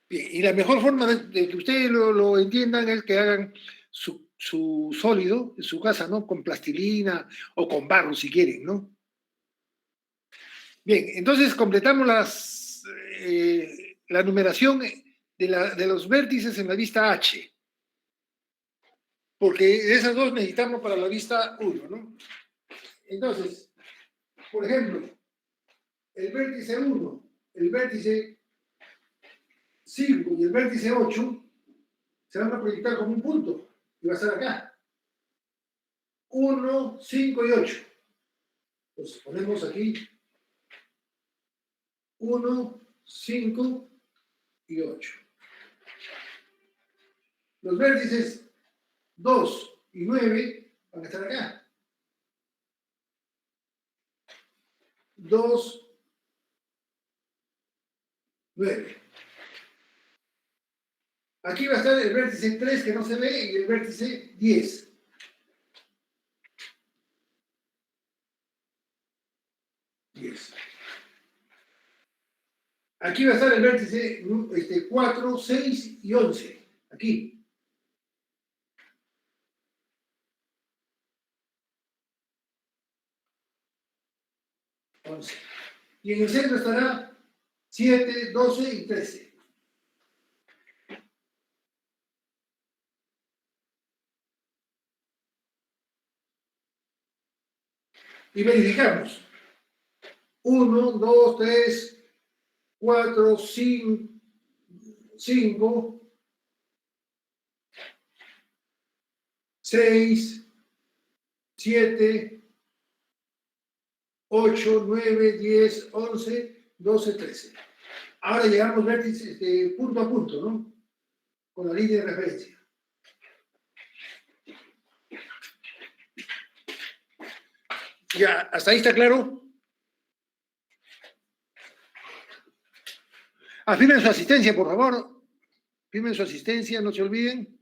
[SPEAKER 1] Bien, y la mejor forma de que ustedes lo entiendan es que hagan su sólido en su casa, ¿no? Con plastilina o con barro, si quieren, ¿no? Bien, entonces completamos la numeración de los vértices en la vista H. Porque de esas dos necesitamos para la vista 1, ¿no? Entonces, por ejemplo, el vértice 1, el vértice 5 y el vértice 8 se van a proyectar como un punto y va a estar acá. 1, 5 y 8. Entonces ponemos aquí 1, 5 y 8. Los vértices 2 y 9 van a estar acá. 2, 9. Aquí va a estar el vértice 3 que no se ve y el vértice 10. Aquí va a estar el vértice 4, 6 y 11. Aquí. Y en el centro estará 7, 12 y 13. Y verificamos. 1, 2, 3, 4, 5, 6, 7, 8, 9, 10, 11, 12, 13. Ahora llegamos vértices punto a punto, ¿no? Con la línea de referencia. Ya, ¿hasta ahí está claro? Afirmen su asistencia, por favor. Afirmen su asistencia, no se olviden.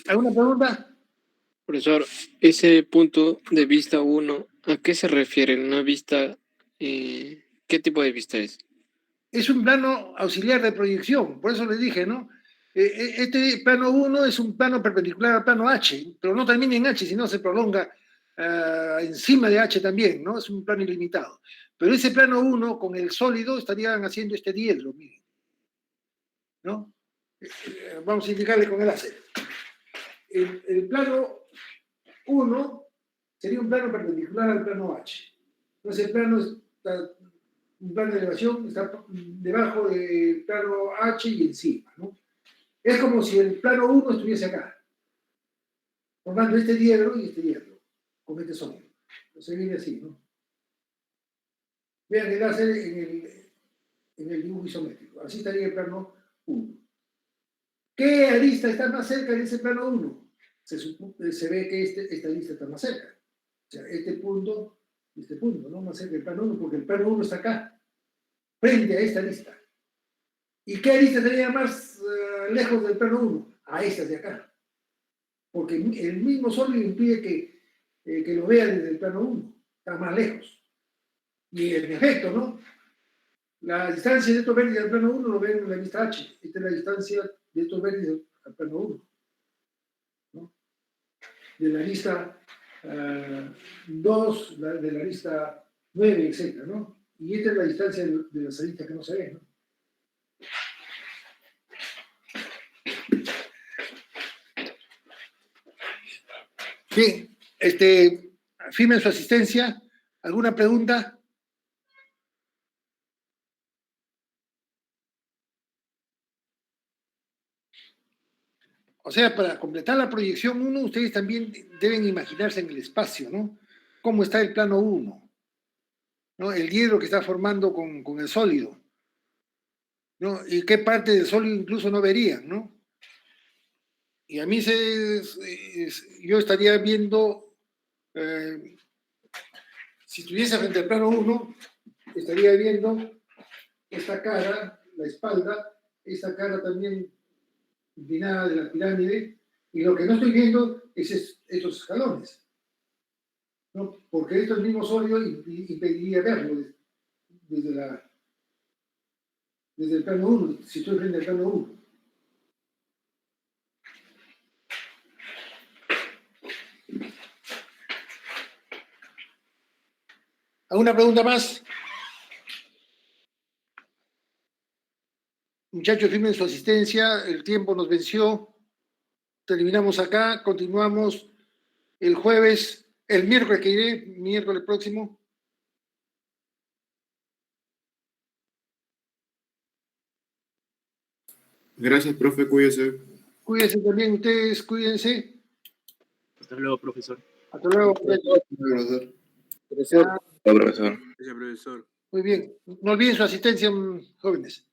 [SPEAKER 1] ¿Alguna pregunta?
[SPEAKER 3] Profesor, ese punto de vista 1, ¿a qué se refiere? ¿Una vista? ¿Qué tipo de vista es?
[SPEAKER 1] Es un plano auxiliar de proyección, por eso les dije, ¿no? Este plano 1 es un plano perpendicular al plano H, pero no termina en H, sino se prolonga encima de H también, ¿no? Es un plano ilimitado. Pero ese plano 1 con el sólido estarían haciendo este diedro, miren. ¿No? Vamos a indicarle con el láser. El plano 1 sería un plano perpendicular al plano H. Entonces el plano está, un plano de elevación está debajo del plano H y encima, ¿no? Es como si el plano 1 estuviese acá, formando este diedro y este diedro, con este sólido. Entonces viene así, ¿no? Vean el láser en el dibujo isométrico. Así estaría el plano 1. ¿Qué arista está más cerca de ese plano 1? Se ve que esta arista está más cerca. O sea, este punto, ¿no? Más cerca del plano 1, porque el plano 1 está acá, frente a esta arista. ¿Y qué arista estaría más lejos del plano 1? A estas de acá. Porque el mismo sólido impide que lo vea desde el plano 1. Está más lejos. Y en efecto, ¿no? La distancia de estos vértices al plano 1 lo ven en la vista H. Esta es la distancia de estos vértices al plano 1. ¿No? De la lista 2, de la lista 9, etc., ¿no? Y esta es la distancia de las aristas que no se ven, ¿no? Bien, firmen su asistencia. ¿Alguna pregunta? O sea, para completar la proyección 1, ustedes también deben imaginarse en el espacio, ¿no? ¿Cómo está el plano 1? ¿No? El hielo que está formando con el sólido, ¿no? Y qué parte del sólido incluso no verían, ¿no? Y a mí yo estaría viendo, si estuviese frente al plano 1, estaría viendo esta cara, la espalda, esta cara también inclinada de la pirámide, y lo que no estoy viendo es estos escalones, ¿no? Porque esto el mismo sólido impediría verlo desde el plano 1, si estoy frente al plano 1. ¿Alguna pregunta más? Muchachos, firmen su asistencia, el tiempo nos venció. Terminamos acá, continuamos el jueves, el miércoles que iré, miércoles próximo.
[SPEAKER 6] Gracias, profe, cuídese.
[SPEAKER 1] Cuídense también ustedes, cuídense.
[SPEAKER 9] Hasta luego, profesor.
[SPEAKER 1] Hasta luego.
[SPEAKER 7] Profesor.
[SPEAKER 1] Ya,
[SPEAKER 2] Profesor.
[SPEAKER 5] Gracias, profesor.
[SPEAKER 1] muy bien. No olviden su asistencia, jóvenes.